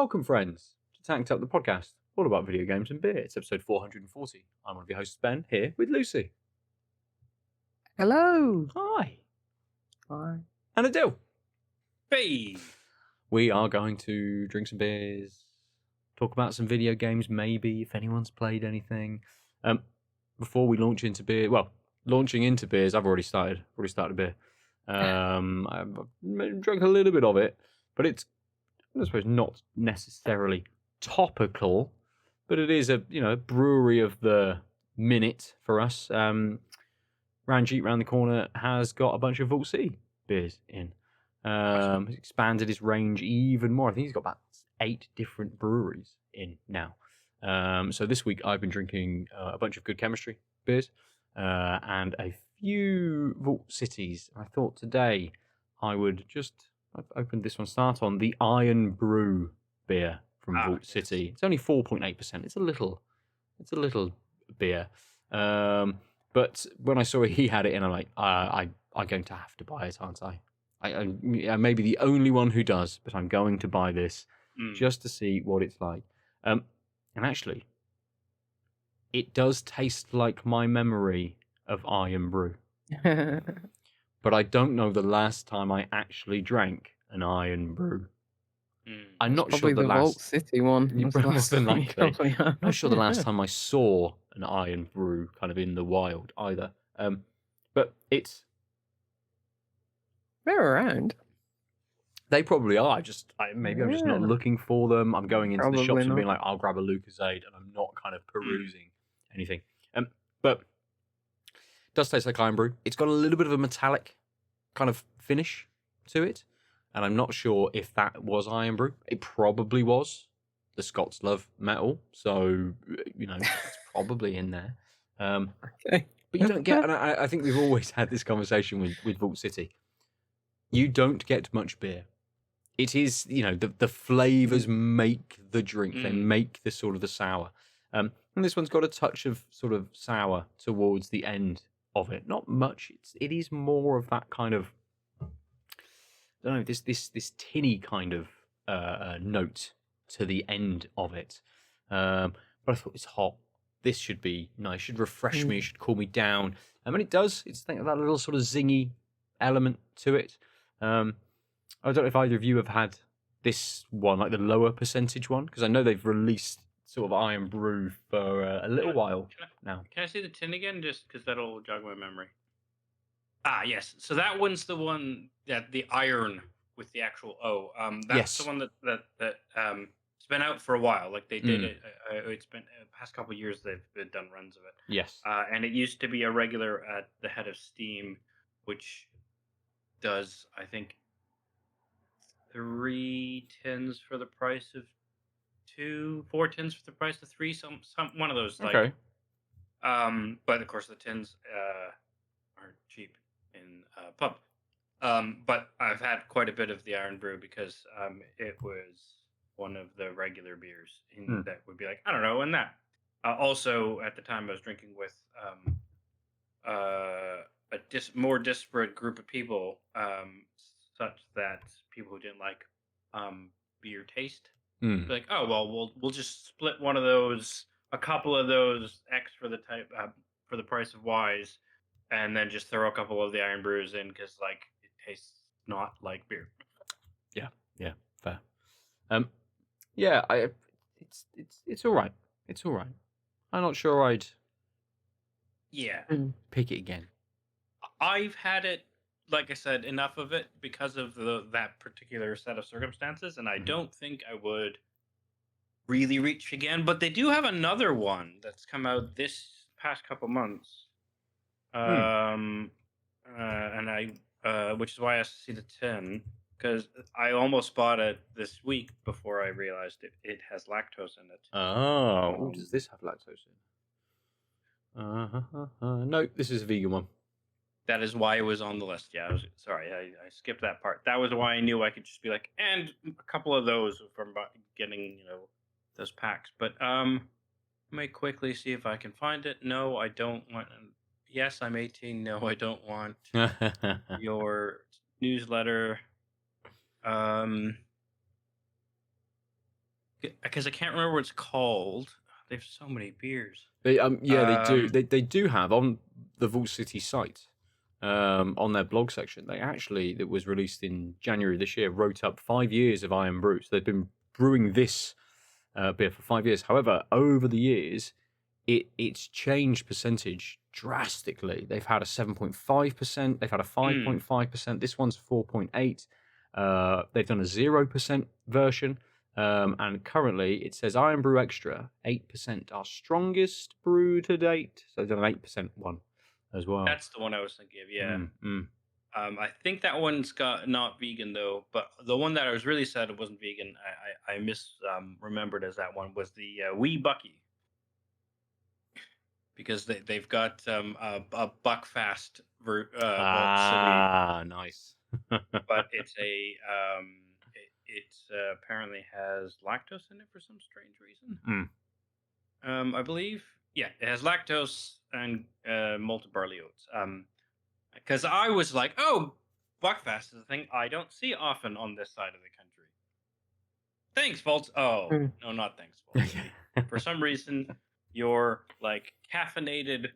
Welcome, friends, to Tanked Up the podcast, all about video games and beer. It's episode 440. I'm one of your hosts, Ben, here with Lucy. Hello. Hi. Hi. And Aadil. Hey. We are going to drink some beers, talk about some video games, maybe, if anyone's played anything. Before we launch into beer, launching into beers, I've already started a beer. I've drunk a little bit of it, but it's, I suppose, not necessarily topical, but it is a brewery of the minute for us. Ranjit round the corner has got a bunch of Vault C beers in. He's expanded his range even more. I think he's got about 8 different breweries in now. So this week I've been drinking a bunch of Good Chemistry beers and a few Vault Cities. I thought today I would I've opened this one, start on the Iron Brew beer from Vault City. It's only 4.8%. It's a little beer. But when I saw he had it in, I'm like, I'm going to have to buy it, aren't I? I may be the only one who does, but I'm going to buy this just to see what it's like. And actually, it does taste like my memory of Iron Brew. But I don't know the last time I actually drank an Iron Brew. I'm not sure the last... Vault City one. More than likely. I'm not sure the last time I saw an Iron Brew kind of in the wild either. But it's... They're around. They probably are. Maybe I'm just not looking for them. I'm going into the shops and being like, I'll grab a Lucozade, and I'm not kind of perusing anything. But it does taste like Iron Brew. It's got a little bit of a metallic kind of finish to it, and I'm not sure if that was Iron Brew. It probably was. The Scots love metal, so it's probably in there. Okay. But you don't get, and I think we've always had this conversation with Vault City. You don't get much beer. It is, the flavors make the drink. They make the sort of the sour. And this one's got a touch of sort of sour towards the end of it. Not much. It is more of that kind of, I don't know, this tinny kind of note to the end of it. But I thought it's hot. This should be nice. Should refresh me. Should cool me down. And it does. It's that little sort of zingy element to it. I don't know if either of you have had this one, like the lower percentage one, because I know they've released sort of Iron Brew for a little while now. Can I see the tin again, just because that'll jog my memory? Yes. So that one's the one that the iron with the actual O. That's the one that it's been out for a while. Like they did it. It's been past couple of years they've done runs of it. Yes. And it used to be a regular at the head of Steam, which does, I think, 3 tins for the price of 2, 4 tins for the price of 3, some one of those. Okay. But of course the tins aren't cheap in pub. But I've had quite a bit of the Iron Brew because it was one of the regular beers that would be like, I don't know, and that. Also, at the time, I was drinking with a more disparate group of people, such that people who didn't like beer taste be like, oh well, we'll just split one of those, a couple of those X for the type for the price of Y's, and then just throw a couple of the Iron Brews in because like it tastes not like beer. Yeah, fair. It's all right. It's all right. I'm not sure I'd pick it again. I've had it, like I said, enough of it because of that particular set of circumstances, and I don't think I would really reach again. But they do have another one that's come out this past couple months, and which is why I asked to see the tin, because I almost bought it this week before I realized it has lactose in it. Oh, does this have lactose in? No, this is a vegan one. That is why it was on the list. Yeah, I skipped that part. That was why I knew I could just be like, and a couple of those from getting, those packs. But let me quickly see if I can find it. No, I don't want. Yes, I'm 18. No, I don't want your newsletter. because I can't remember what it's called. There's so many beers. They they do. Um, They do have on the Vault City site, on their blog section. They actually, that was released in January this year, wrote up 5 years of Iron Brew. So they've been brewing this beer for 5 years. However, over the years, it's changed percentage drastically. They've had a 7.5%. They've had a 5.5%. This one's 4.8. They've done a 0% version. And currently it says Iron Brew Extra, 8%, our strongest brew to date. So they've done an 8% one as well. That's the one I was thinking of, yeah. I think that one's not vegan though, but the one that I was really sad it wasn't vegan, I remembered as that one was the Wee Bucky. Because they've got a Buckfast Vault City. Nice. But it's apparently has lactose in it for some strange reason. I believe, yeah, it has lactose and malted barley oats. Because I was like, oh, Buckfast is a thing I don't see often on this side of the country. Thanks, Vault. Oh, no, not thanks, Vault City. For some reason, your like caffeinated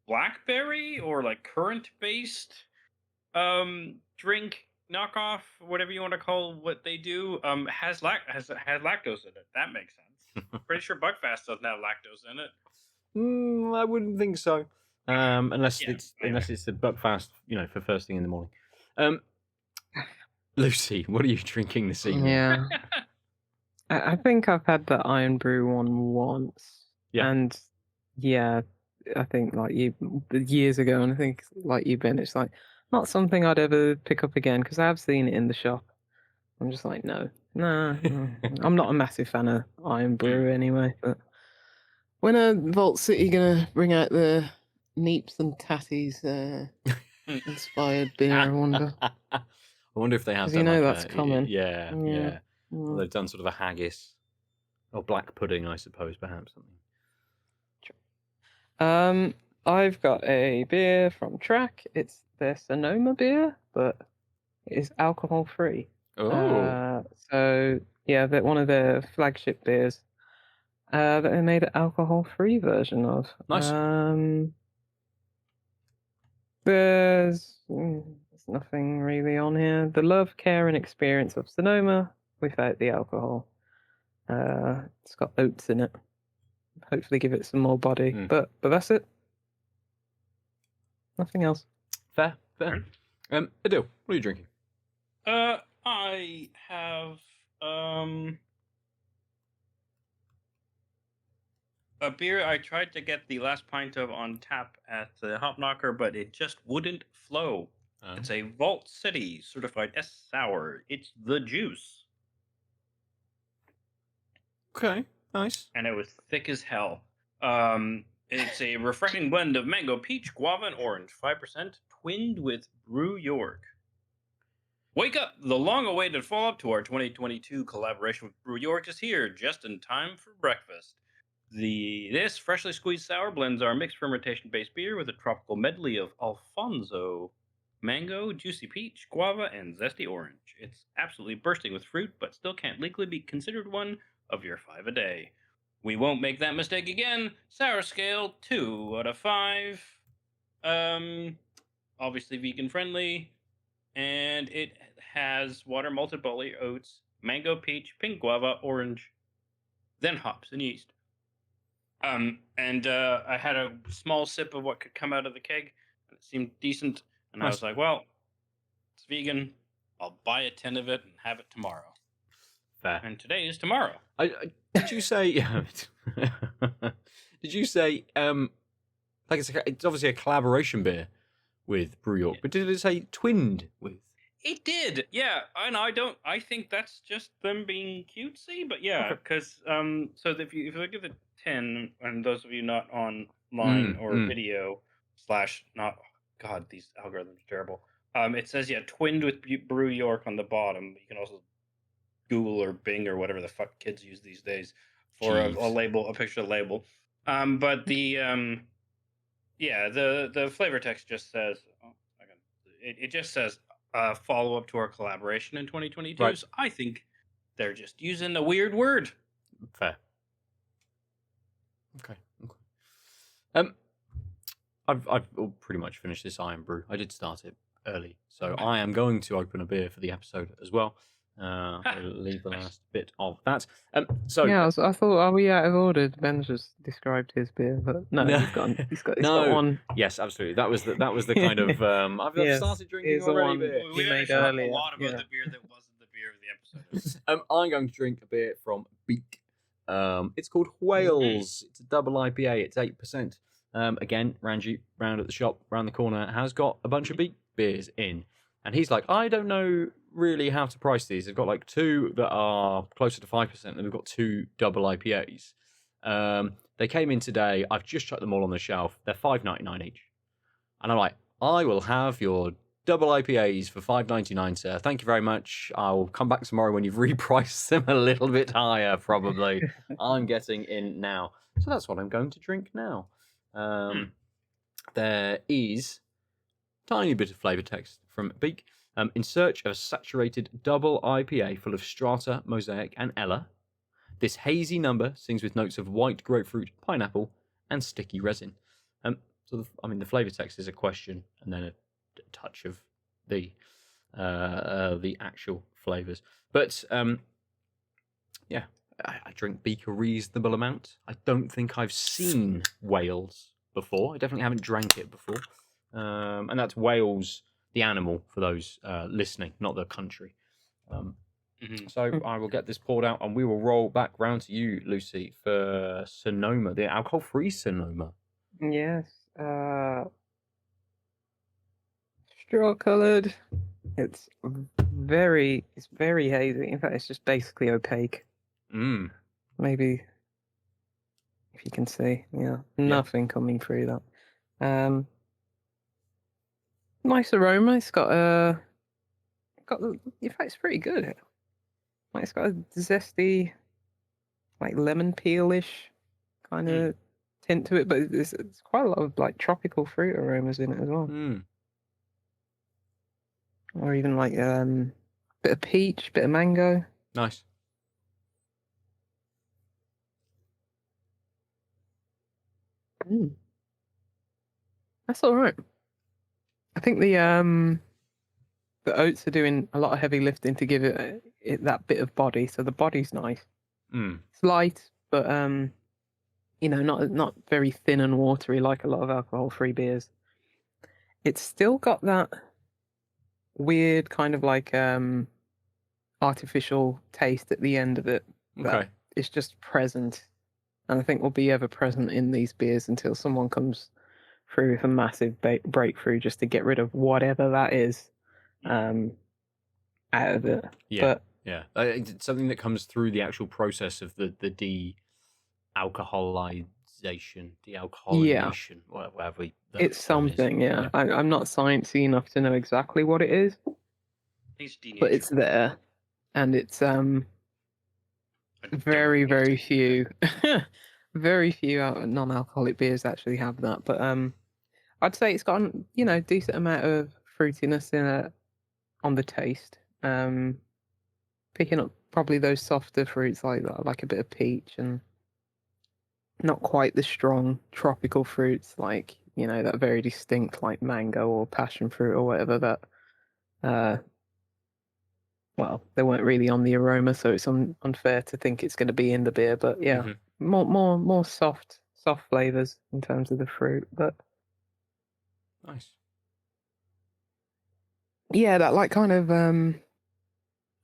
blackberry or like currant-based drink knockoff, whatever you want to call what they do, has lactose in it. That makes sense. Pretty sure Buckfast doesn't have lactose in it. I wouldn't think so. Unless it's the Buckfast, for first thing in the morning. Lucy, what are you drinking this evening? Yeah. I think I've had the Iron Brew one once. Yeah. And yeah, I think like years ago, and I think like you've been, it's like not something I'd ever pick up again because I have seen it in the shop. I'm just like, no. I'm not a massive fan of Iron Brew anyway. But when are Vault City gonna bring out the Neeps and Tatties inspired beer? I wonder. I wonder if they have. Because that's coming. Yeah. Well, they've done sort of a haggis or black pudding, I suppose, perhaps something. I've got a beer from Track. It's their Sonoma beer, but it is alcohol free. Oh. So yeah, that one of their flagship beers that they made an alcohol free version of. Nice. There's nothing really on here. The love, care, and experience of Sonoma without the alcohol. It's got oats in it. Hopefully, give it some more body. But that's it. Nothing else. Fair. Aadil, what are you drinking? I have a beer I tried to get the last pint of on tap at the Hop Knocker, but it just wouldn't flow. It's a Vault City certified S sour. It's the juice. Okay, nice. And it was thick as hell. It's a refreshing blend of mango, peach, guava, and orange. 5% twinned with Brew York. Wake up! The long-awaited follow-up to our 2022 collaboration with Brew York is here, just in time for breakfast. This freshly squeezed sour blends our mixed fermentation-based beer with a tropical medley of Alfonso, mango, juicy peach, guava, and zesty orange. It's absolutely bursting with fruit, but still can't legally be considered one of your 5 a day. We won't make that mistake again. Sour scale 2 out of 5. Obviously vegan friendly, and it has water, malted barley, oats, mango, peach, pink guava, orange, then hops and yeast. And I had a small sip of what could come out of the keg, and it seemed decent. And I was like, well, it's vegan. I'll buy a 10 of it and have it tomorrow. Fair. And today is tomorrow. Did you say? Did you say? Like it's obviously a collaboration beer with Brew York, but did it say twinned with? It did, yeah. And I think that's just them being cutesy, but yeah, because so if you look at the tin, and those of you not online or video / not, God, these algorithms are terrible. It says twinned with Brew York on the bottom. You can also Google or Bing or whatever the fuck kids use these days for a label, a picture of the label. But the the flavor text just says, it just says follow up to our collaboration in 2022. Right. So I think They're just using a weird word. Fair. Okay. I've pretty much finished this Iron Brew. I did start it early, so I am going to open a beer for the episode as well. I'll leave the last bit of that. So yeah, I thought, are we out of order? Ben just described his beer, but no, he's got one. Yes, absolutely. That was the kind of I've started drinking here's the already. one Beer. he made talked earlier. a lot about the beer that wasn't the beer of the episode. I'm going to drink a beer from Beak. It's called Wales. It's a double IPA. It's 8%. Again, Ranji, round at the shop, round the corner, has got a bunch of Beak beers in. And he's like, I don't know really how to price these. They've got like 2 that are closer to 5%, and we've got 2 double IPAs. They came in today. I've just chucked them all on the shelf. They're $5.99 each. And I'm like, I will have your double IPAs for $5.99, sir. Thank you very much. I'll come back tomorrow when you've repriced them a little bit higher, probably. I'm getting in now. So that's what I'm going to drink now. There is a tiny bit of flavour text from Beak. In search of a saturated double IPA full of Strata, Mosaic, and Ella, this hazy number sings with notes of white grapefruit, pineapple, and sticky resin. So the flavour text is a question and then a touch of the actual flavours. But yeah, I drink Beak a reasonable amount. I don't think I've seen Wales before. I definitely haven't drank it before. And that's Wales, the animal, for those listening, not the country. So I will get this poured out, and we will roll back round to you, Lucy, for Sonoma, the alcohol-free Sonoma. Yes. Straw coloured. It's very hazy. In fact, it's just basically opaque. Maybe if you can see, nothing coming through that. Nice aroma. It's got in fact, it's pretty good. Like, it's got a zesty, like lemon peel-ish kind of tint to it, but it's quite a lot of like tropical fruit aromas in it as well. Or even like bit of peach, bit of mango. Nice. That's all right. I think the oats are doing a lot of heavy lifting to give it that bit of body, so the body's nice. It's light, but not very thin and watery like a lot of alcohol-free beers. It's still got that weird kind of like artificial taste at the end of it. Okay. It's just present, and I think will be ever present in these beers until someone comes through with a massive breakthrough just to get rid of whatever that is out of it. Yeah. It's something that comes through the actual process of the de-alcoholization, whatever we. It's something, yeah. I'm not sciencey enough to know exactly what it is, but it's there, and it's very few, very few non-alcoholic beers actually have that. But I'd say it's got decent amount of fruitiness in it on the taste. Picking up probably those softer fruits like that, like a bit of peach, and not quite the strong tropical fruits like that very distinct like mango or passion fruit or whatever that. Well, they weren't really on the aroma, so it's unfair to think it's going to be in the beer. But yeah, more soft flavors in terms of the fruit. But nice. Yeah, that like kind of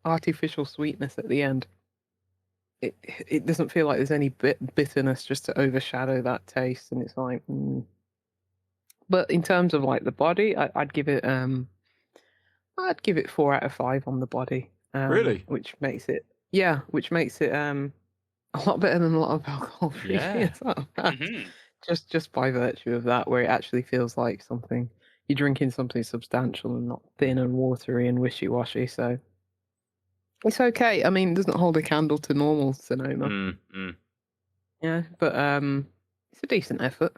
artificial sweetness at the end. It doesn't feel like there's any bitterness just to overshadow that taste, and it's like. But in terms of like the body, I'd give it 4 out of 5 on the body. Really? Which makes it a lot better than a lot of alcohol-free beers. Just by virtue of that, where it actually feels like something you're drinking something substantial and not thin and watery and wishy-washy. So it's okay. I mean, it doesn't hold a candle to normal Sonoma. Yeah, but it's a decent effort.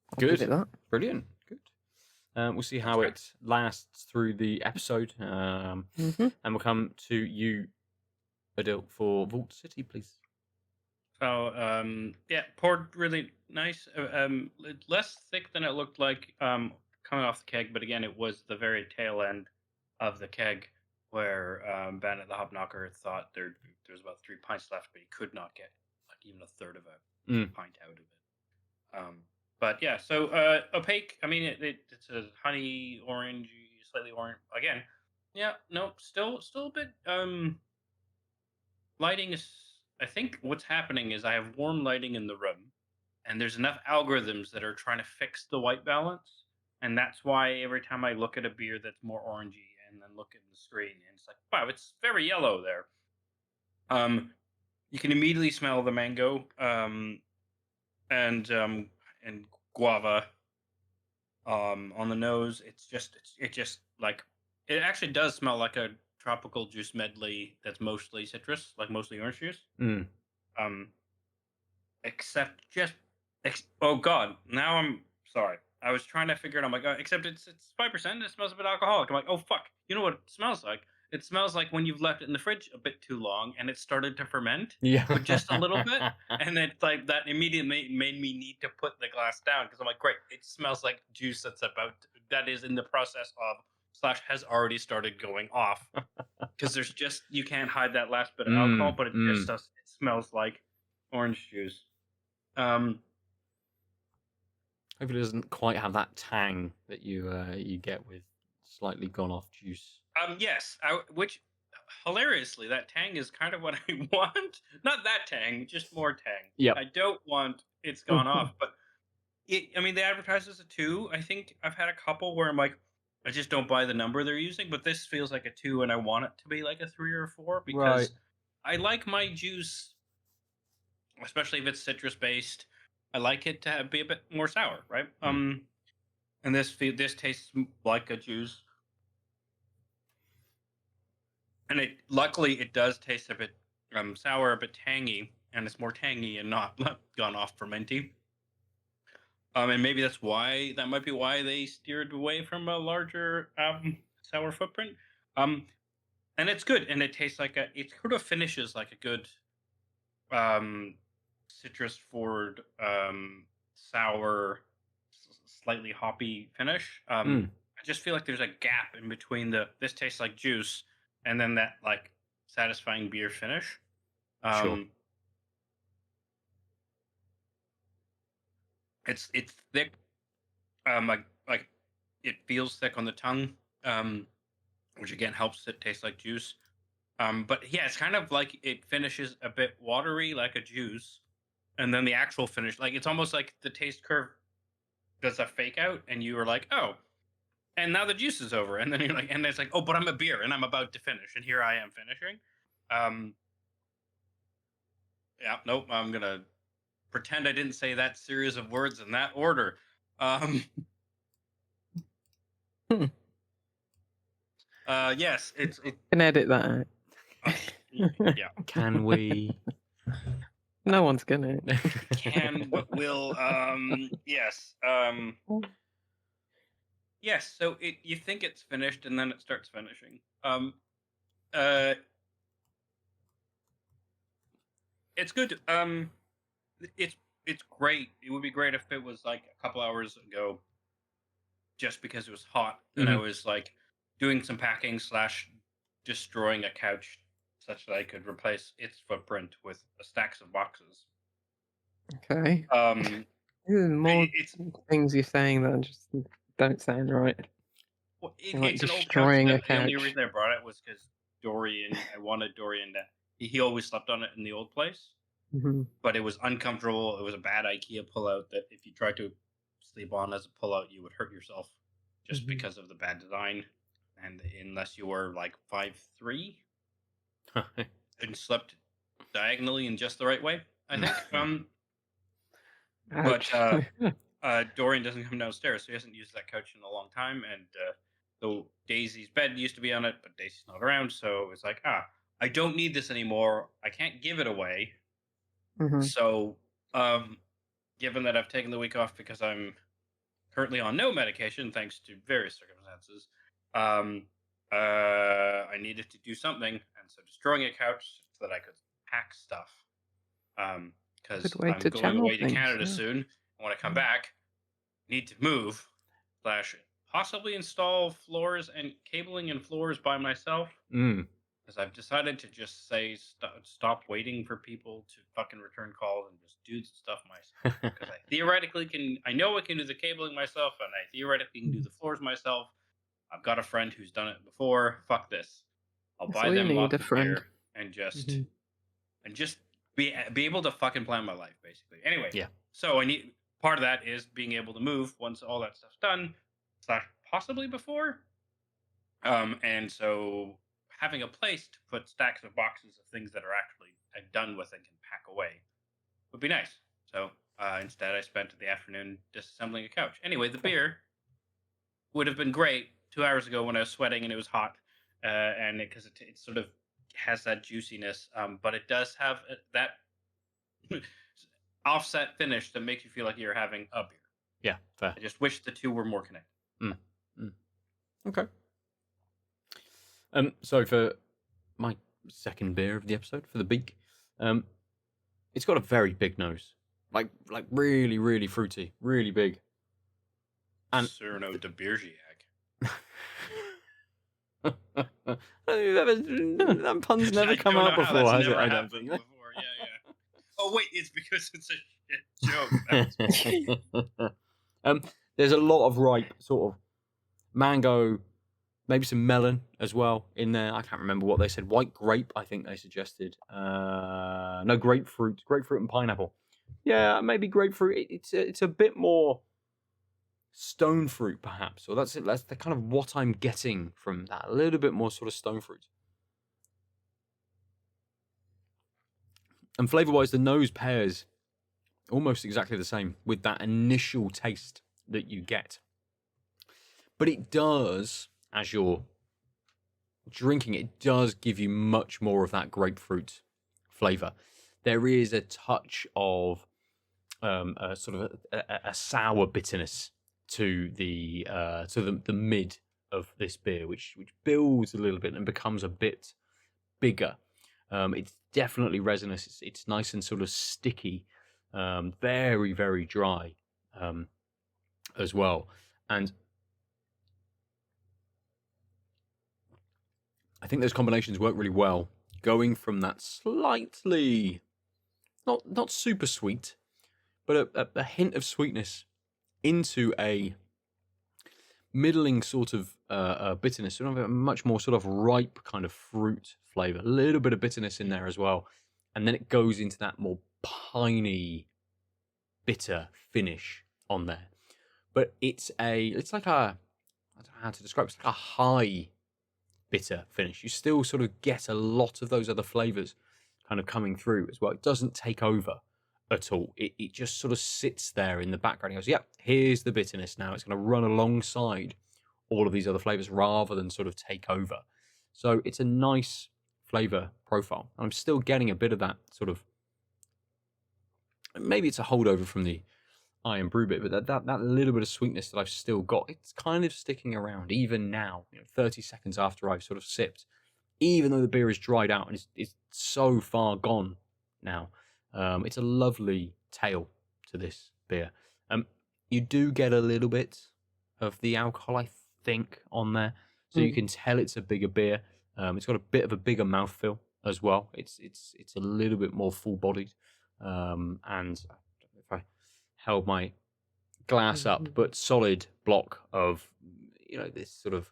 I'll give it that. Brilliant. Good. We'll see how it lasts through the episode. And we'll come to you, Aadil, for Vault City, please. So yeah, poured really nice. Less thick than it looked like coming off the keg, but again, it was the very tail end of the keg where Bandit the Hopknocker thought there was about 3 pints left, but he could not get like even a third of a pint out of it. But yeah, so opaque. I mean, it's a honey orange, slightly orange. Again, yeah, no, still a bit. Lighting is. I think what's happening is I have warm lighting in the room, and there's enough algorithms that are trying to fix the white balance, and that's why every time I look at a beer that's more orangey, and then look at the screen, and it's like, wow, it's very yellow there. You can immediately smell the mango, and guava on the nose. It just like it actually does smell like a tropical juice medley that's mostly citrus, like mostly orange juice. Except oh god, now I'm sorry. I was trying to figure it out. I'm like, except it's 5%. It smells a bit alcoholic. I'm like, oh fuck. You know what it smells like? It smells like when you've left it in the fridge a bit too long and it started to ferment. Yeah. But just a little bit. And it's like that immediately made me need to put the glass down because I'm like, great, it smells like juice that is in the process of / has already started going off. Because there's just you can't hide that last bit of alcohol, but it just does it smells like orange juice. Hopefully, it doesn't quite have that tang that you get with slightly gone off juice. Yes, which hilariously, that tang is kind of what I want. Not that tang, just more tang. Yeah. I don't want it's gone off, but I mean, they advertise as a 2. I think I've had a couple where I'm like, I just don't buy the number they're using, but this feels like a 2, and I want it to be like a 3 or a 4 because I like my juice, especially if it's citrus based. I like it to be a bit more sour, right? And this tastes like a juice, and luckily it does taste a bit sour, a bit tangy, and it's more tangy and not gone off fermenting. And maybe that might be why they steered away from a larger sour footprint. And it's good, and it tastes like it sort of finishes like a good citrus forward sour, slightly hoppy finish. I just feel like there's a gap in between this tastes like juice and then that like satisfying beer finish. Sure. It's thick. Like it feels thick on the tongue, which again helps it taste like juice. But yeah, it's kind of like it finishes a bit watery, like a juice, and then the actual finish, like it's almost like the taste curve does a fake out, and you were like, oh, and now the juice is over, and then you're like, and it's like, oh, but I'm a beer, and I'm about to finish, and here I am finishing. Yeah, nope, I'm gonna pretend I didn't say that series of words in that order. Yes, it can edit that out. Yeah. Can we? No one's gonna. Can but will. Yes. Yes. So you think it's finished, and then it starts finishing. It's good. It's great. It would be great if it was like a couple hours ago, just because it was hot and I was like doing some packing / destroying a couch, such that I could replace its footprint with stacks of boxes. Okay. There's more things you're saying that just don't sound right. Well, Like it's an old couch. destroying a The only couch. reason I brought it was because I wanted Dorian to. He always slept on it in the old place, but it was uncomfortable. It was a bad IKEA pullout that if you tried to sleep on as a pullout, you would hurt yourself just because of the bad design. And unless you were like 5'3" and slept diagonally in just the right way, I think. But Dorian doesn't come downstairs, so he hasn't used that couch in a long time. And though Daisy's bed used to be on it, but Daisy's not around, so it's like, I don't need this anymore. I can't give it away. So, given that I've taken the week off because I'm currently on no medication, thanks to various circumstances, I needed to do something, and so destroying a couch so that I could pack stuff. Because Good way I'm to going channel away to things. Canada Yeah. soon. And when I come back, need to move / possibly install floors and cabling and floors by myself. Because I've decided to just say stop waiting for people to fucking return calls and just do the stuff myself. Because I theoretically can, I know I can do the cabling myself, and I theoretically can do the floors myself. I've got a friend who's done it before. Fuck this. I'll That's buy all you them need, lots a of friend. beer and just Mhm. be able to fucking plan my life, basically. Anyway, Yeah. So I need part of that is being able to move once all that stuff's done, / possibly before. And so having a place to put stacks of boxes of things that are actually done with and can pack away would be nice. So instead, I spent the afternoon disassembling a couch. Anyway, the beer would have been great 2 hours ago when I was sweating and it was hot, and because it sort of has that juiciness, but it does have that offset finish that makes you feel like you're having a beer. Yeah, fair. I just wish the two were more connected. Okay. So for my second beer of the episode, for the Beak, it's got a very big nose, like really, really fruity, really big. And Cyrano de Bergerac. That pun's never I come don't out know how before, that's has it? never I don't happened think. before. Yeah. Oh wait, it's because it's a shit joke. There's a lot of ripe sort of mango, maybe some melon as well in there. I can't remember what they said. White grape, I think they suggested. No, grapefruit and pineapple. Yeah, maybe grapefruit. It's a bit more stone fruit, perhaps, or that's the kind of what I'm getting from that. A little bit more sort of stone fruit. And flavor-wise, the nose pairs almost exactly the same with that initial taste that you get. But it does, as you're drinking, it does give you much more of that grapefruit flavor. There is a touch of a sort of a sour bitterness to the mid of this beer, which builds a little bit and becomes a bit bigger. It's definitely resinous. It's nice and sort of sticky, very, very dry as well. And I think those combinations work really well, going from that slightly, not super sweet, but a hint of sweetness into a middling sort of bitterness, sort of a much more sort of ripe kind of fruit flavor, a little bit of bitterness in there as well, and then it goes into that more piney, bitter finish on there. But it's like a, I don't know how to describe it, it's like a high bitter finish. You still sort of get a lot of those other flavors kind of coming through as well. It doesn't take over at all. It just sort of sits there in the background. It goes, yep, here's the bitterness now. It's going to run alongside all of these other flavors rather than sort of take over. So it's a nice flavor profile. I'm still getting a bit of that sort of, maybe it's a holdover from the Iron Brew bit, but that little bit of sweetness that I've still got, it's kind of sticking around even now, 30 seconds after I've sort of sipped, even though the beer is dried out and it's so far gone now. It's a lovely tail to this beer. You do get a little bit of the alcohol, I think, on there, so you can tell it's a bigger beer. It's got a bit of a bigger mouthfeel as well. It's a little bit more full-bodied, and I don't know if I held my glass up, but solid block of this sort of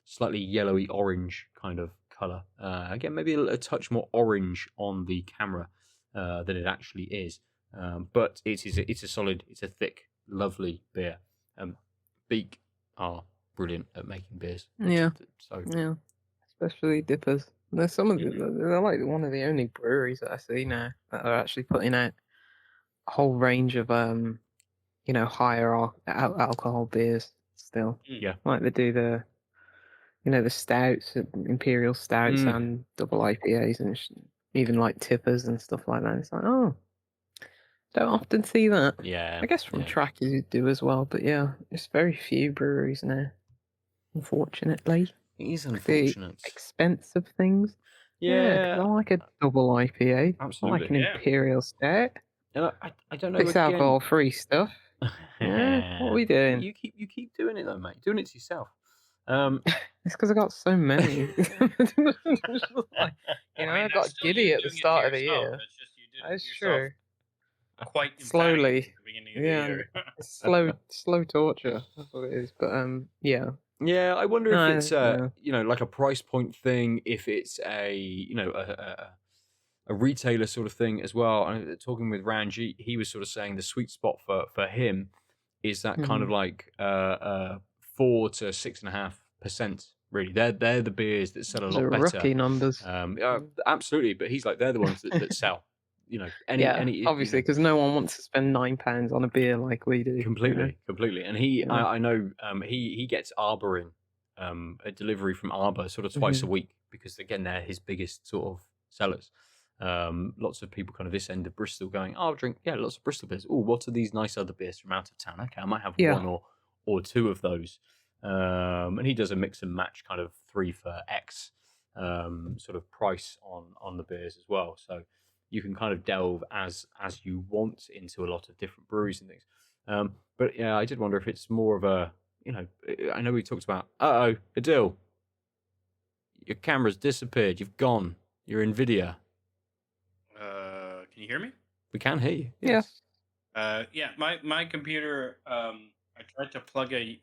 slightly yellowy orange kind of color. Again, maybe a touch more orange on the camera than it actually is, but it's a solid, it's a thick, lovely beer. Beak are brilliant at making beers. Yeah. So Yeah. Especially DIPAs. There's some of they're like one of the only breweries that I see now that are actually putting out a whole range of higher alcohol beers still. Yeah. Like they do the the stouts, imperial stouts and double IPAs and even like tippers and stuff like that. It's like, oh, don't often see that. Yeah. I guess from track you do as well, but yeah, it's very few breweries now, unfortunately. It is unfortunate. The expense of things. Yeah, because Yeah, I like a double IPA. I like absolutely. an Yeah. Imperial Stout. And I don't know It's again. alcohol-free stuff. Yeah, what are we doing? You keep doing it though, mate. Doing it to yourself. Um, It's because I got so many. Just like, I mean, I that's got still you giddy at the doing it to start of the yourself. year. It's just you did it That's to yourself true. quite emphatically Slowly. at the beginning of the Yeah, year. it's slow torture. That's what it is. But yeah. yeah, I wonder if No, it's no. like a price point thing, if it's a a retailer sort of thing as well. And talking with Ranji, he was sort of saying the sweet spot for him is that kind of Mhm. like 4 to 6.5%. Really, they're the beers that sell a Those lot are better. rookie numbers. Absolutely, but he's like they're the ones that sell. Yeah, any obviously, because no one wants to spend £9 on a beer like we do. completely. And Yeah. I know he gets Arbor in a delivery from Arbor sort of twice a Mhm. week because again they're his biggest sort of sellers. Lots of people kind of this end of Bristol going, oh, I'll drink lots of Bristol beers. Oh, what are these nice other beers from out of town? Okay, I might have Yeah. one or two of those. And he does a mix and match kind of 3 for X sort of price on the beers as well. So you can kind of delve as you want into a lot of different breweries and things. But yeah, I did wonder if it's more of a, I know we talked about, Aadil, your camera's disappeared. You've gone. You're in video. Can you hear me? We can hear you. Yeah. Yes. Yeah. My computer. I tried to plug a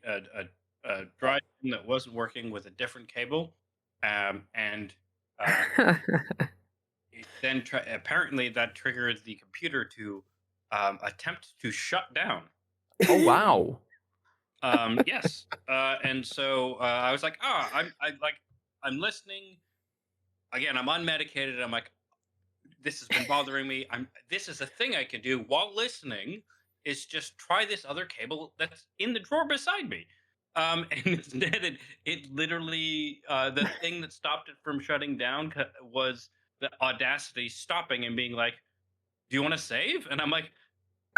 drive in that wasn't working with a different cable, and it then apparently that triggered the computer to attempt to shut down. Oh wow. Yes. And so I was like, I'm listening. Again, I'm unmedicated. I'm like, this has been bothering me. This is a thing I can do while listening is just try this other cable that's in the drawer beside me. And instead it literally the thing that stopped it from shutting down was the Audacity stopping and being like, do you want to save? And I'm like,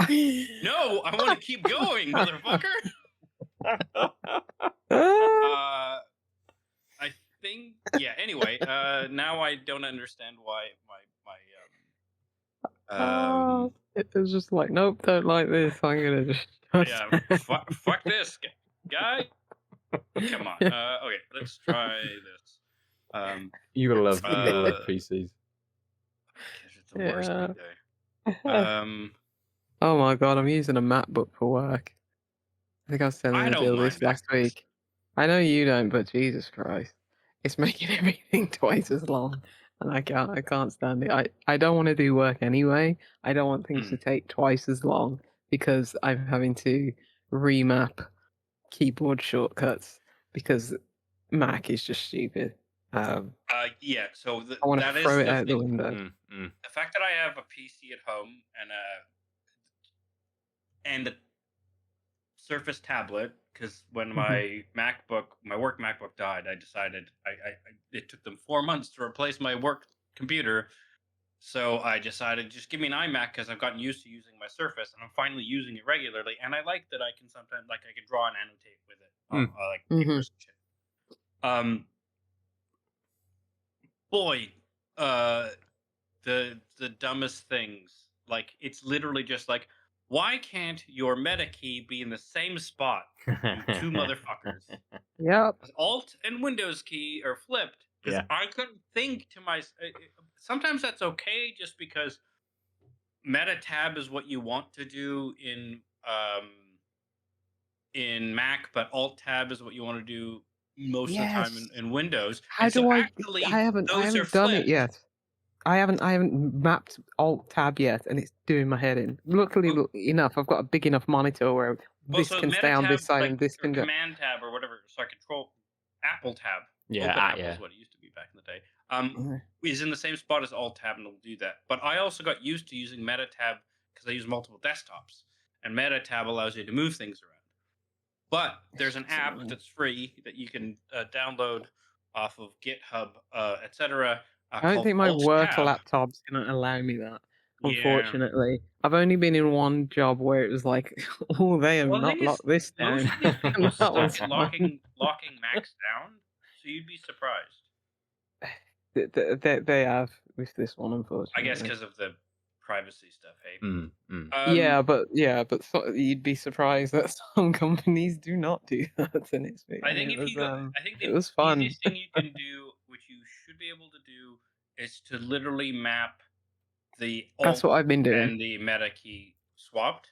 no, I want to keep going, motherfucker. I think anyway, now I don't understand why my It was just like, nope, don't like this. I'm gonna just. fuck this guy. Come on. Okay, let's try this. You gotta love PCs. It's the worst Yeah. day. Oh my god, I'm using a MacBook for work. I think I was telling I don't Aadil mind this last MacBooks. week. I know you don't, but Jesus Christ, it's making everything twice as long, and I can't stand it. I don't want to do work anyway. I don't want things to take twice as long because I'm having to remap keyboard shortcuts because Mac is just stupid. Yeah. So I want to that is throw it the out the thing. window. The fact that I have a PC at home and a Surface tablet, because when my work MacBook died, I decided it took them 4 months to replace my work computer. So I decided just give me an iMac because I've gotten used to using my Surface and I'm finally using it regularly. And I like that I can sometimes I can draw and annotate with it, like papers and shit. Boy, the dumbest things. Like it's literally just like, why can't your meta key be in the same spot, you two motherfuckers? Yep. Alt and Windows key are flipped because I couldn't think to myself. Sometimes that's okay, just because meta tab is what you want to do in Mac, but Alt tab is what you want to do most of the time in Windows. How do I? I haven't done it flipped. yet. I haven't mapped Alt Tab yet, and it's doing my head in. Luckily, enough, I've got a big enough monitor where this can stay on this side and this can go. Command tab or whatever. So I control Apple tab. Yeah, Open Apple is what it used to be back in the day. Is in the same spot as Alt Tab, and it'll do that. But I also got used to using Meta Tab because I use multiple desktops, and Meta Tab allows you to move things around. But there's an app that's free that you can download off of GitHub, etc. I don't think my work laptop's gonna allow me that. Unfortunately, I've only been in one job where it was like, oh, they have not locked this down. Most of these people suck at locking Macs down, so you'd be surprised. They have with this one, I unfortunately. guess because of the privacy stuff. Hey. Yeah, but you'd be surprised that some companies do not do that, and I think if you go, I think it the was fun. easiest thing you can do, which you should be able to do, is to literally map the That's what alt I've been doing. and the meta key swapped.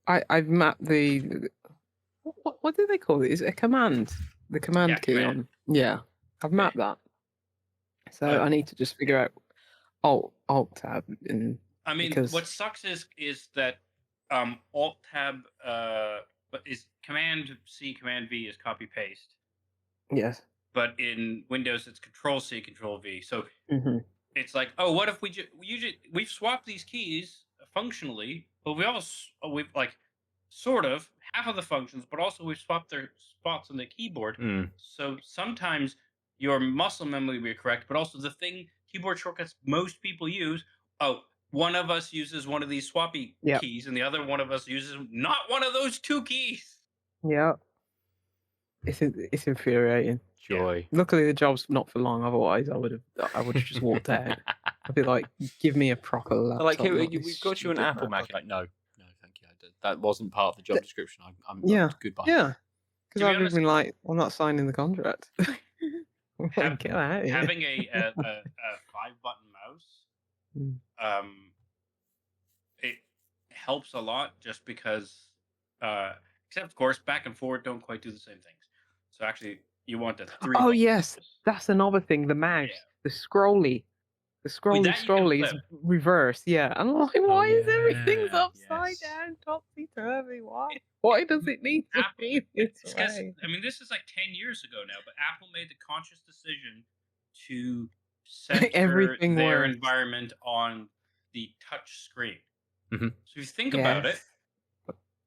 I've mapped the what do they call it? Is it a command? The command key command. on. Yeah, I've mapped that. So I need to just figure out alt tab and. I mean, because... what sucks is that alt tab is command C, command V is copy paste. Yes. But in Windows it's control C, control V. So it's like, oh, what if we've swapped these keys functionally, but we've like sort of half of the functions, but also we've swapped their spots on the keyboard. So sometimes your muscle memory will be correct, but also the keyboard shortcuts most people use. Oh, one of us uses one of these swappy keys, and the other one of us uses not one of those two keys. Yeah. It's infuriating. Joy. Luckily, the job's not for long. Otherwise, I would have just walked out. I'd be like, "Give me a proper laptop." Like, hey, we've got you an Apple Mac. Like, no, thank you. That wasn't part of the job description. I'm goodbye. Yeah, because I've been like, I'm not signing the contract. Get out. Having a 5-button mouse, it helps a lot just because. Except, of course, back and forward don't quite do the same things. So actually, you want a 3. Oh yes, that's another thing. The mouse, the scrolly is reversed. Yeah, I'm like, why is everything's upside down, topsy turvy? Why does it need to be this way? I mean, this is like 10 years ago now, but Apple made the conscious decision to center their environment on the touch screen. So if you think about it.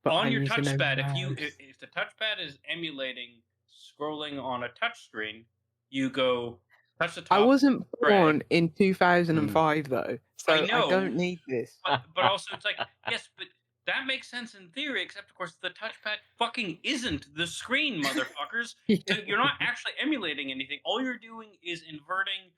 But on your touchpad, if the touchpad is emulating scrolling on a touch screen, you go touch the top. I wasn't born in 2005 though, so I don't need this. But also, it's like, yes, but that makes sense in theory, except of course the touchpad fucking isn't the screen, motherfuckers. So you're not actually emulating anything. All you're doing is inverting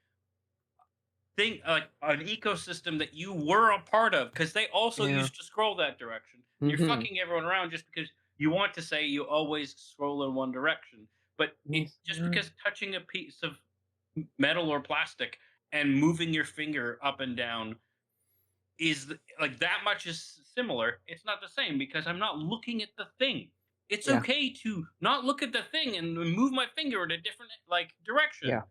an ecosystem that you were a part of, because they also used to scroll that direction. You're fucking everyone around just because you want to say you always scroll in one direction, but just because touching a piece of metal or plastic and moving your finger up and down is like that much is similar. It's not the same because I'm not looking at the thing. It's okay to not look at the thing and move my finger in a different direction. Yeah,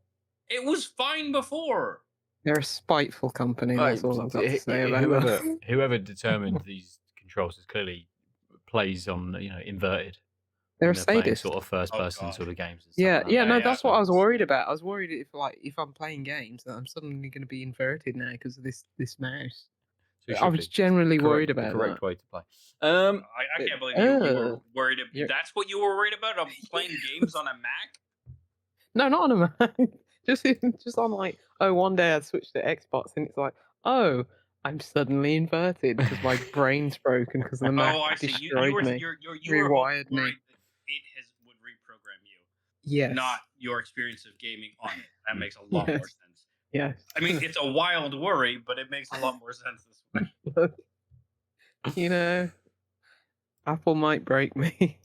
it was fine before. They're a spiteful company. That's all I've got to say about that. Whoever determined these controls is clearly plays on inverted. They're a sadist. Sort of first person sort of games. And stuff that's what I was worried about. I was worried if I'm playing games that I'm suddenly going to be inverted now because of this mouse. So I was generally worried about the correct way to play. I can't believe you were worried about. That's what you were worried about? I'm playing games on a Mac? No, not on a Mac. Just on one day I'd switch to Xbox and it's like, oh, I'm suddenly inverted because my brain's broken because the Mac destroyed me, rewired me. It would reprogram you. Yes. Not your experience of gaming on it. That makes a lot more sense. Yes. I mean, it's a wild worry, but it makes a lot more sense this way. Apple might break me.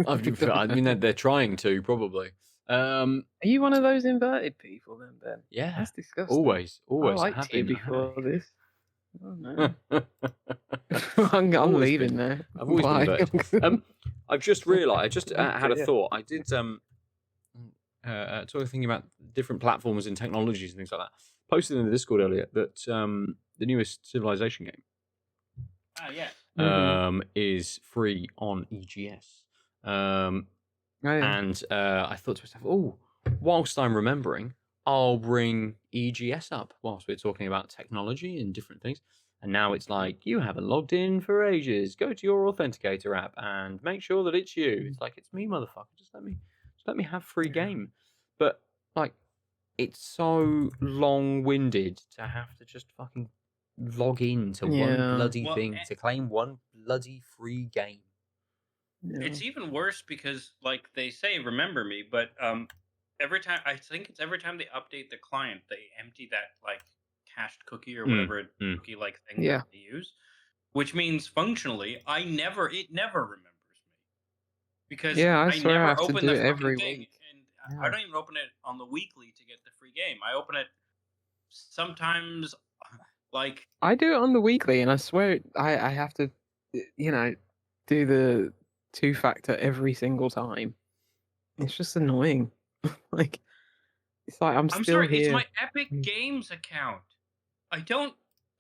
I mean, they're trying to probably. Are you one of those inverted people then, Ben? Yeah, that's disgusting. Always. I liked you before this. Oh no. I'm leaving now. I've always been inverted. I've just realised. I just had a thought. I did talking about different platforms and technologies and things like that. Posted in the Discord earlier that the newest Civilization game is free on EGS. And I thought to myself, whilst I'm remembering, I'll bring EGS up whilst we're talking about technology and different things. And now it's like, you haven't logged in for ages. Go to your authenticator app and make sure that it's you. It's like, it's me, motherfucker. Just let me have free game. But it's so long-winded to have to just fucking log in to one bloody thing to claim one bloody free game. It's even worse because, they say, remember me, but every time I think it's every time they update the client, they empty that like cached cookie or Mm, whatever mm. cookie like thing Yeah. that they use, which means functionally it never remembers me because Yeah, I I swear I never have to open do the it fucking every thing, week. and I Yeah. don't even open it on the weekly to get the free game. I open it sometimes like I do it on the weekly, and I swear I have to, do the 2-factor every single time. It's just annoying. Like, it's like I'm I'm still sorry, it's here. my Epic Mm. Games account. I don't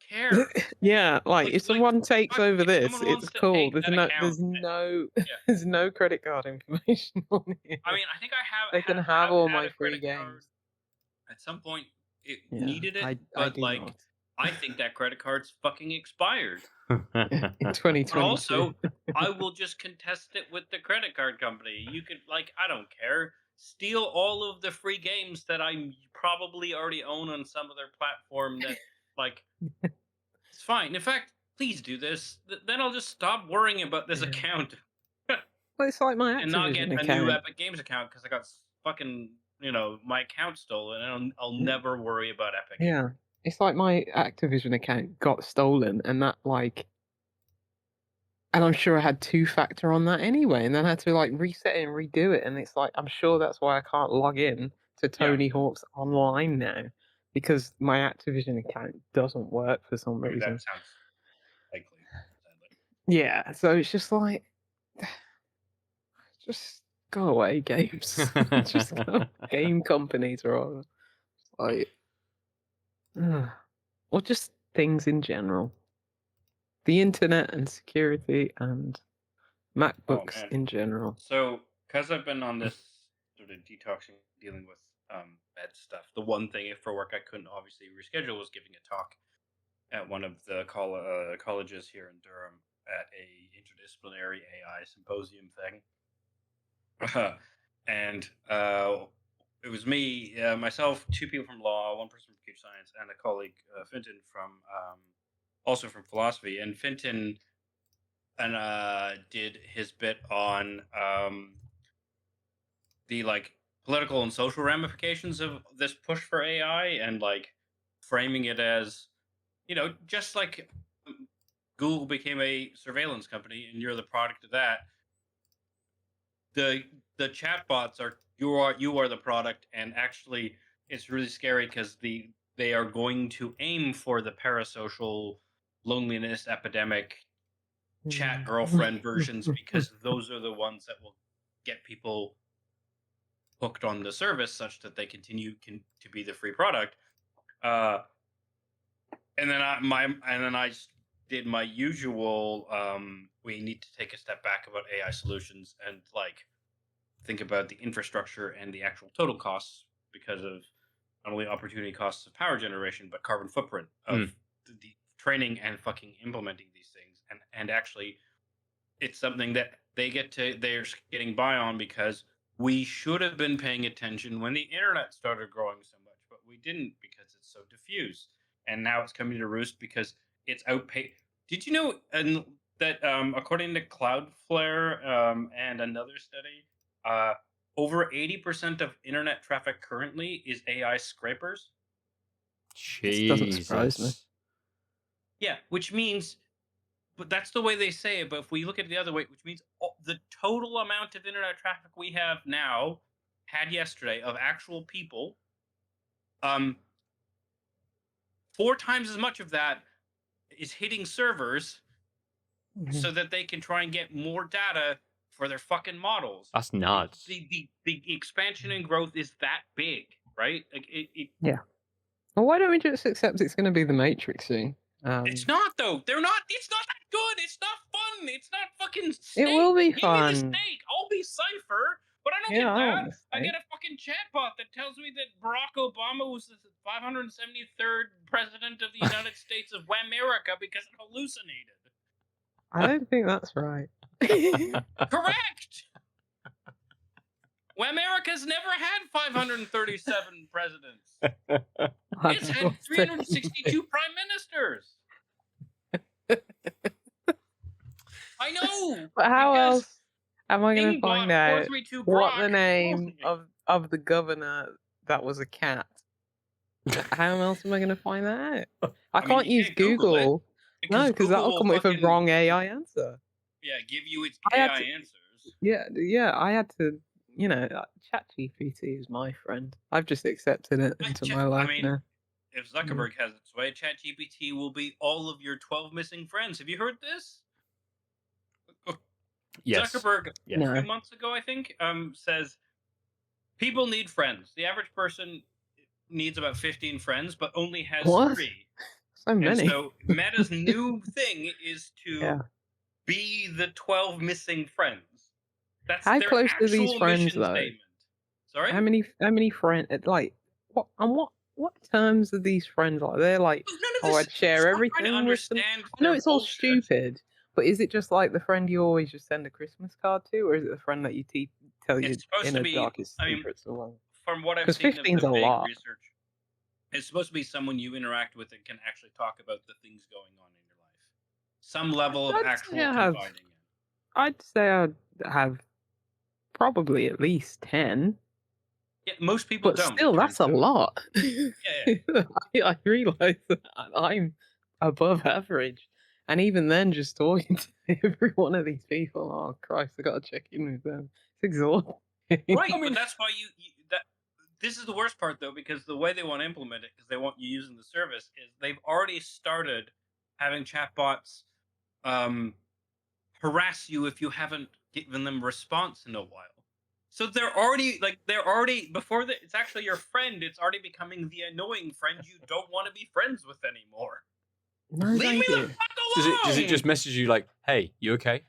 care. Yeah, like if someone takes fuck, over if this, someone wants it's to cool. take There's that no, account, yeah. there's no credit card information on here. I mean, I think I They can have have all had my a free credit card games. at some point. It Yeah, needed it, I but do not. I think that credit card's fucking expired. In But 2022. also, I will just contest it with the credit card company. You could I don't care. Steal all of the free games that I probably already own on some other platform that it's fine. In fact, please do this. Then I'll just stop worrying about this Yeah. account Well, it's like my and not get Activision a new account. Epic Games account because I got fucking my account stolen, and I'll Mm. never worry about Epic. Yeah, it's like my Activision account got stolen, and that and I'm sure I had 2-factor on that anyway, and then I had to reset it and redo it, and it's like I'm sure that's why I can't log in to Tony Hawk's Online now, because my Activision account doesn't work for some I mean, reason. that sounds likely. Yeah, so it's just like, just go away, games. Just go. Game companies are all like, or just things in general. The internet and security and MacBooks man. in general. So, because I've been on this sort of detoxing, dealing with bed stuff, the one thing for work I couldn't obviously reschedule was giving a talk at one of the colleges here in Durham at a interdisciplinary AI symposium thing. And it was me, myself, 2 people from law, 1 person from computer science, and a colleague, Finton, from also from philosophy. And Finton did his bit on the political and social ramifications of this push for AI, and framing it as just like Google became a surveillance company and you're the product of that. The chatbots are you are the product, and actually it's really scary because they are going to aim for the parasocial loneliness epidemic chat girlfriend versions because those are the ones that will get people hooked on the service such that they continue to be the free product. And then I did my usual we need to take a step back about AI solutions and think about the infrastructure and the actual total costs because of not only opportunity costs of power generation but carbon footprint of the training and fucking implementing these things. And actually it's something that they're getting by on because we should have been paying attention when the internet started growing so much, but we didn't because it's so diffuse. And now it's coming to roost because it's outpaced. Did you know that according to Cloudflare and another study, over 80% of internet traffic currently is AI scrapers? This doesn't surprise me. Jesus. Yeah, which means, but that's the way they say it. But if we look at it the other way, which means the total amount of internet traffic we have now, had yesterday, of actual people, 4 times as much of that is hitting servers so that they can try and get more data for their fucking models. That's nuts. The expansion and growth is that big, right? Yeah. Well, why don't we just accept it's going to be the Matrix soon? It's not though. They're not. It's not that good. It's not fun. It's not fucking Snake. It will be Give me the fun. Snake. I'll be Cypher, but I don't Yeah, I get want that. the I get a fucking chatbot that tells me that Barack Obama was the 573rd president of the United States of Whamerica because it hallucinated. I don't think that's right. Correct. Whamerica's never had 537 presidents. It's had 362 prime ministers. I know. But how because else am I going to Bing find bought out 432 what Brock the name of of the governor that was a cat. How else am I going to find that out? I mean, can't you use can't Google it, Google. No, because Google that'll will come with a fucking wrong AI answer. give you its I had AI to, answers. yeah, I had to, ChatGPT is my friend. I've just accepted it into my I life mean, now. if Zuckerberg has its way, ChatGPT will be all of your 12 missing friends. Have you heard this? Yes. Zuckerberg, Yes. No. 2 months ago, I think, says people need friends. The average person needs about 15 friends, but only has What? 3. So many. And so Meta's new thing is to Yeah. be the 12 missing friends. That's How their close are these actual friends, mission though? statement. Sorry? How many friends? Like, what terms are these friends like? They're like, None of oh, this. I'd share Stop trying to everything with them. understand I know their it's all bullshit. stupid, but is it just like the friend you always just send a Christmas card to, or is it the friend that you tell your It's supposed to inner be. darkest I mean, secrets away? from what I've Because seen of 15's the a vague lot. research, it's supposed to be someone you interact with and can actually talk about the things going on in your life. Some level of I'd actual say I have- confiding in. I'd say I'd have probably at least 10. Yeah, most people But don't. still, it that's a turns out. lot. Yeah. I realize that I'm above average. And even then, just talking to every one of these people, oh Christ, I got to check in with them. It's exhausting. Right, but that's why this is the worst part, though, because the way they want to implement it, because they want you using the service, is they've already started having chatbots harass you if you haven't given them response in a while. So they're already before it's actually your friend. It's already becoming the annoying friend you don't want to be friends with anymore. No, Leave thank me the you. fuck alone. Does it just message you like, "Hey, you okay?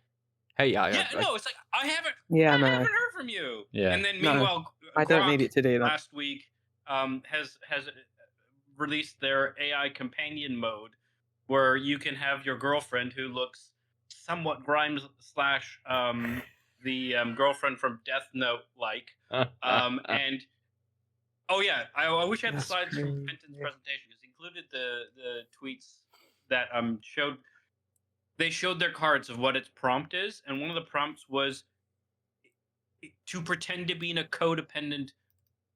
Hey, no, it's like I haven't heard from you. Yeah. And then No, meanwhile, I don't need Grok it to do that. last week has released their AI companion mode, where you can have your girlfriend who looks somewhat Grimes / the girlfriend from Death Note and oh yeah, I wish I had the That's slides from crazy. Fenton's presentation, because he included the tweets that showed their cards of what its prompt is, and one of the prompts was to pretend to be in a codependent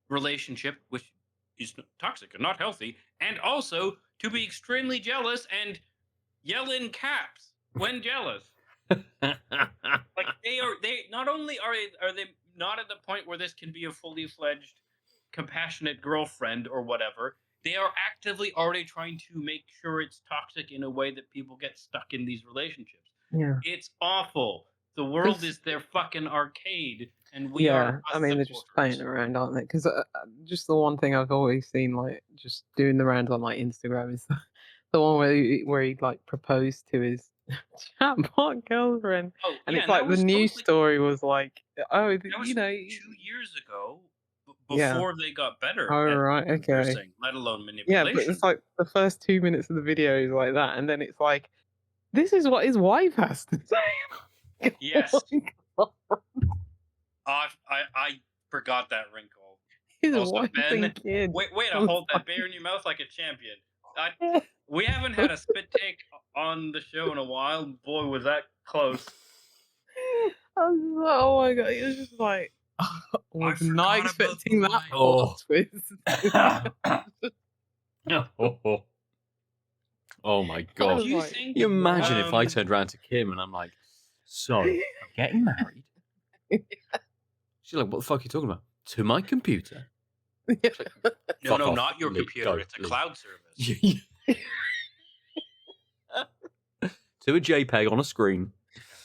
relationship, which is toxic and not healthy, and also to be extremely jealous and yell in caps when jealous. Like they not only are they not at the point where this can be a fully fledged compassionate girlfriend or whatever, they are actively already trying to make sure it's toxic in a way that people get stuck in these relationships. Yeah. It's awful. The world is their fucking arcade, and we Yeah, are. I mean, they're just playing around, aren't they? Because just the one thing I've always seen, like, just doing the rounds on like Instagram, is the one where he like proposed to his chatbot girlfriend, and it's like the news story was like, oh, that was 2 years ago, Yeah. before they got better Oh, at right, okay. conversing, let alone Yeah, manipulation. but it's like the first 2 minutes of the video is like that, and then it's like, this is what his wife has to say. Yes. Oh my God. I forgot that wrinkle. His Also, wife Ben, and kid. way to hold that beer in your mouth like a champion. We haven't had a spit take on the show in a while. Boy, was that close. I was like, oh my God, it was just like, I was not expecting that plot twist. Oh my God. Do you like, think? Can you imagine if I turned around to Kim and I'm like, so, I'm getting married? She's like, what the fuck are you talking about? To my computer? No, Fuck off, not your leave, computer. go, It's a leave. cloud service. To a JPEG on a screen.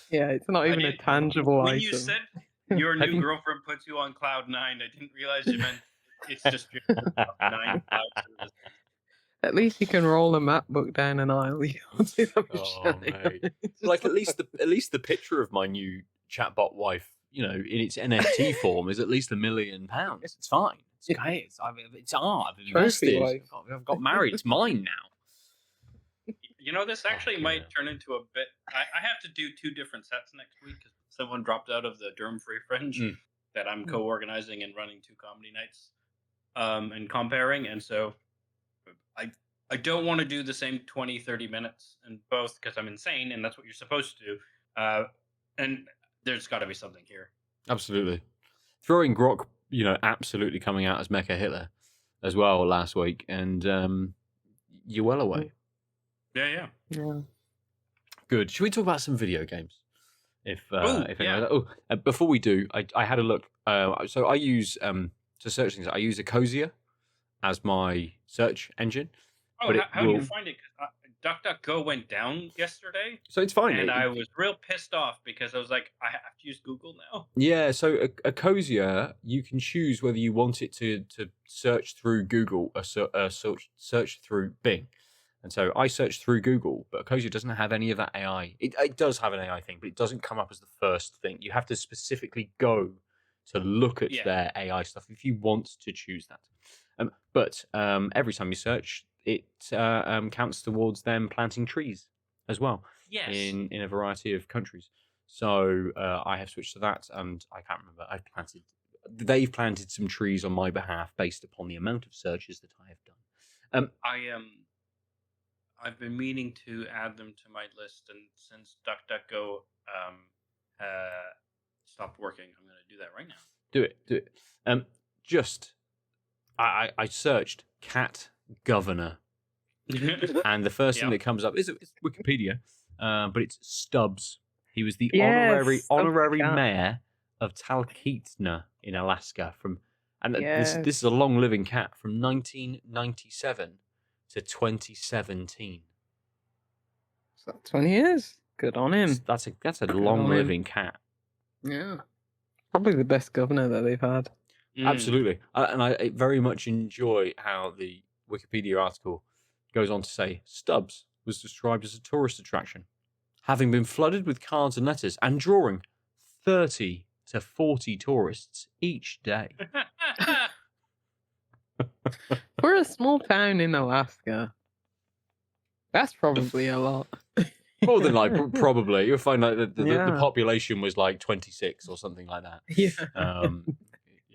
Yeah, it's not even a tangible When item. you said your new girlfriend puts you on cloud 9, I didn't realize you meant it's just your 9 cloud service. At least you can roll a MacBook down an aisle. You can't see them Oh, mate. Like at least the picture of my new chatbot wife, you know, in its NFT form is at least £1 million. It's fine. It's okay. It's art. I've invested. I've got married. It's mine now. You know, this actually might turn into a bit. I have to do 2 different sets next week because someone dropped out of the Durham Free Fringe that I'm co-organizing and running 2 comedy nights and comparing. And so I don't want to do the same 20, 30 minutes in both because I'm insane and that's what you're supposed to do. And there's got to be something here. Absolutely. Throwing Grok, absolutely coming out as Mecha Hitler as well last week, and you're well away. Yeah. Good. Should we talk about some video games? If yeah. Before we do, I had a look. So I use to search things. I use Ecosia as my search engine. Oh, but how do you find it? Because DuckDuckGo went down yesterday, so it's fine. and I was real pissed off because I was like, I have to use Google now. Yeah, so Ecosia, you can choose whether you want it to search through Google or search through Bing. And so I searched through Google, but Ecosia doesn't have any of that AI. It does have an AI thing, but it doesn't come up as the first thing. You have to specifically go to look at their AI stuff if you want to choose that. But every time you search, it counts towards them planting trees as well. Yes. In a variety of countries. So I have switched to that, and I can't remember. They've planted some trees on my behalf based upon the amount of searches that I have done. I've been meaning to add them to my list, and since DuckDuckGo stopped working, I'm going to do that right now. Do it. I searched cat governor, and the first thing that comes up is Wikipedia, but it's Stubbs. He was the honorary mayor of Talkeetna in Alaska this is a long-living cat from 1997 to 2017. So 20 years. Good on him. That's a long-living cat. Yeah. Probably the best governor that they've had. Absolutely. And I very much enjoy how the Wikipedia article goes on to say Stubbs was described as a tourist attraction, having been flooded with cards and letters and drawing 30 to 40 tourists each day. For a small town in Alaska, that's probably a lot. More than probably. You'll find like the population was like 26 or something like that. Yeah.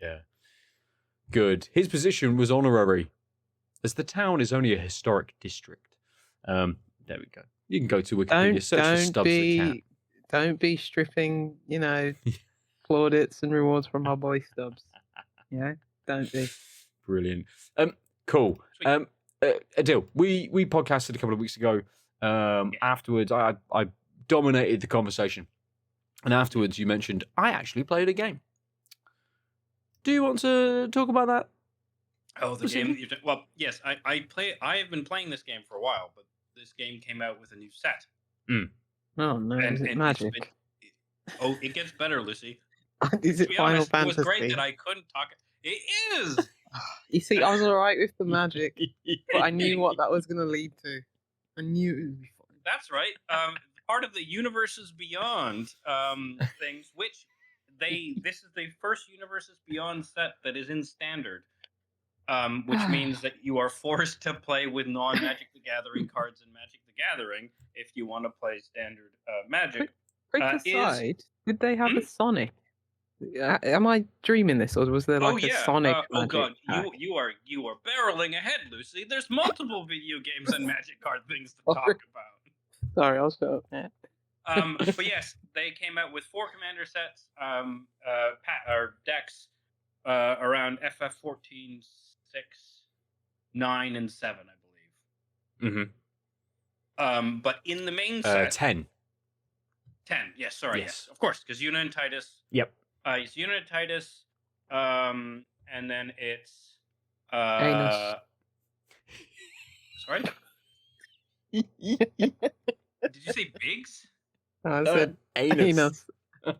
Yeah. Good. His position was honorary, as the town is only a historic district. There we go. You can go to Wikipedia, search for Stubbs the cat. Don't be stripping, plaudits and rewards from our boy Stubbs. Yeah, don't be. Brilliant. Cool. Aadil, we podcasted a couple of weeks ago. Afterwards, I dominated the conversation, and afterwards, you mentioned I actually played a game. Do you want to talk about that? Oh, the game. Well, yes, I have been playing this game for a while, but this game came out with a new set. Oh no! Is it magic? It gets better, Lucy. Is it Final Fantasy? It was great that I couldn't talk. It is. You see, I was alright with the magic, but I knew what that was going to lead to. I knew it would be fun. That's right. Part of the Universes Beyond things, which this is the first Universes Beyond set that is in standard, which means that you are forced to play with non-Magic the Gathering cards in Magic the Gathering if you want to play standard Magic. Quick aside, did they have a Sonic? Am I dreaming this, or was there like a Sonic? Oh god, you are barreling ahead, Lucy. There's multiple video games and Magic card things to talk about. Sorry, I'll shut up. Yeah. But yes, they came out with 4 commander sets, or decks, around FF 14, 6, 9, and 7, I believe. But in the main set, 10. 10. Yes, sorry. Yes, of course, because Una and Titus. Yep. It's Una and Titus, and then it's sorry. Did you say Biggs? I said anus.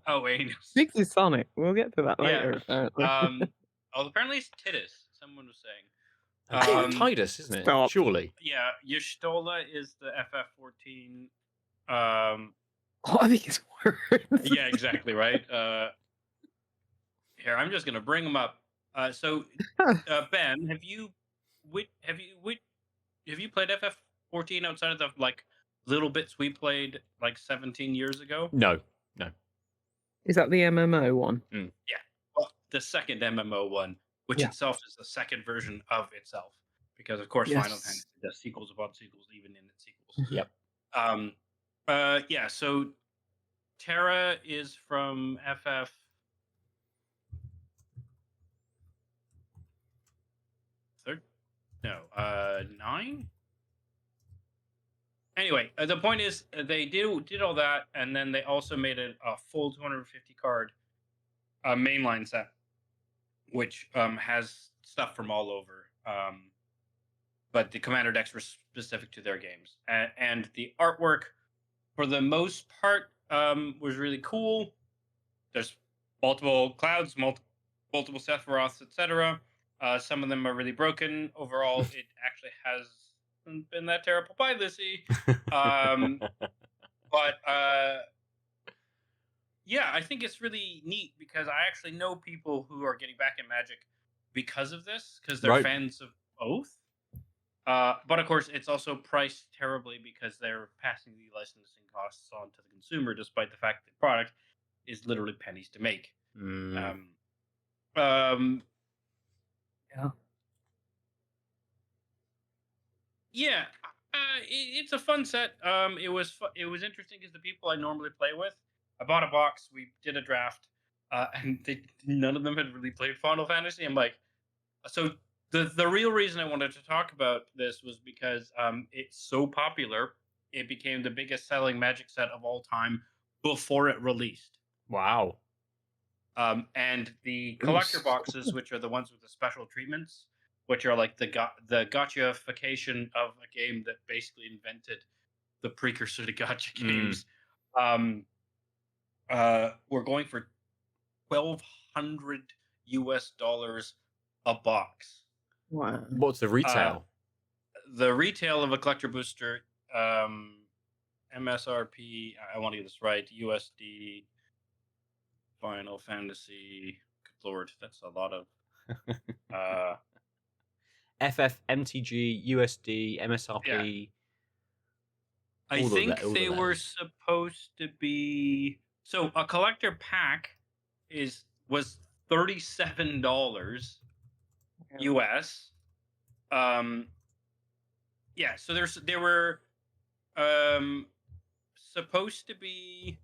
Oh, anus. Biggs is Sonic. We'll get to that later. Apparently. Apparently it's Titus. Someone was saying. Titus, isn't it? Stop. Surely. Yeah, Y'shtola is the FF14. What are these words? Yeah, exactly right. Here, I'm just gonna bring them up. So, Ben, have you played FF14 outside of the little bits we played 17 years ago? No. Is that the MMO one? Yeah. Well, the second MMO one, which itself is the second version of itself, because of course Final Fantasy does sequels upon sequels, even in its sequels. Yep. Yeah. So Terra is from FF. No, 9. Anyway, the point is they did all that, and then they also made a full 250 card mainline set, which has stuff from all over. But the commander decks were specific to their games, and the artwork, for the most part, was really cool. There's multiple clouds, multiple Sephiroths, etc. Some of them are really broken. Overall, it actually hasn't been that terrible piracy. But yeah, I think it's really neat because I actually know people who are getting back in Magic because of this, because they're fans of both. But of course, it's also priced terribly because they're passing the licensing costs on to the consumer, despite the fact that the product is literally pennies to make. Yeah. Yeah, it's a fun set. It was interesting because the people I normally play with, I bought a box. We did a draft, and none of them had really played Final Fantasy. I'm like, so the real reason I wanted to talk about this was because it's so popular. It became the biggest selling Magic set of all time before it released. Wow. And the collector boxes, which are the ones with the special treatments, which are like the gotcha-fication of a game that basically invented the precursor to gotcha games. We're going for $1,200 a box. Wow. What's the retail? The retail of a collector booster, MSRP, I want to get this right, USD, Final Fantasy, good lord, that's a lot of... FF, MTG, USD, MSRP. Yeah. I think they were supposed to be... So a collector pack was $37 US. Yeah, so they were supposed to be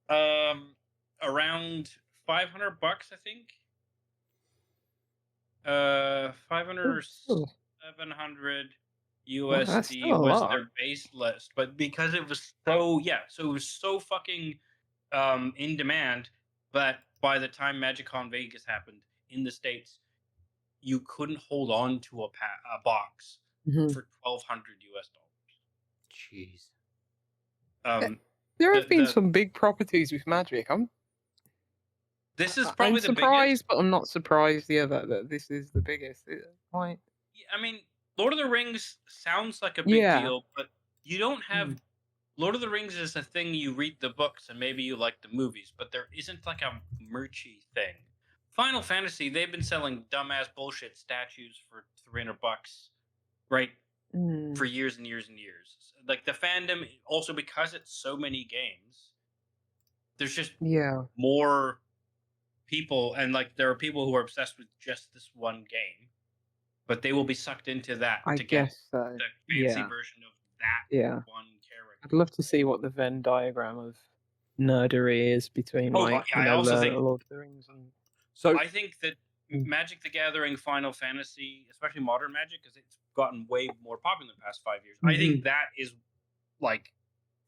around $500, I think. 500 or 700 USD was their base list, but because it was so it was so fucking in demand that by the time MagicCon Vegas happened in the States, you couldn't hold on to a box for $1,200 US. Jeez. There have been some big properties with Magic. This is probably the surprised, but I'm not surprised. Yeah, that this is the biggest. Right. I mean, Lord of the Rings sounds like a big deal, but you don't have. Lord of the Rings is a thing you read the books and maybe you like the movies, but there isn't like a merchy thing. Final Fantasy, they've been selling dumbass bullshit statues for $300, right? For years and years and years. Like the fandom, also because it's so many games, there's just more people, and like there are people who are obsessed with just this one game, but they will be sucked into that to get the fancy version of that one character. I'd love to see what the Venn diagram of nerdery is between I also think Lord of the Rings and... So I think that Magic the Gathering, Final Fantasy, especially modern Magic, because it's gotten way more popular in the past 5 years. I think that is like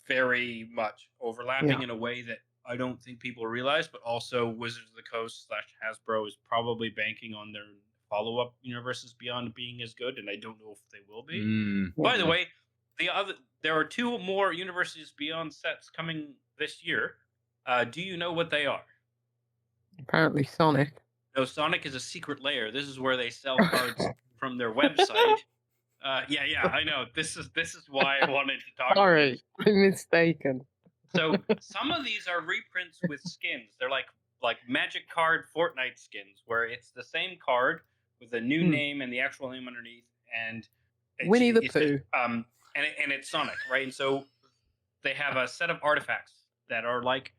very much overlapping in a way that I don't think people realize, but also Wizards of the Coast / Hasbro is probably banking on their follow-up Universes Beyond being as good, and I don't know if they will be. By the way, there are 2 more Universes Beyond sets coming this year. Do you know what they are? Apparently Sonic. No, Sonic is a secret lair. This is where they sell cards from their website. I know. This is why I wanted to talk. Sorry, I'm mistaken. So some of these are reprints with skins. They're like Magic card Fortnite skins, where it's the same card with a new name and the actual name underneath, and Winnie the Pooh. And it's Sonic, right? And so they have a set of artifacts that are like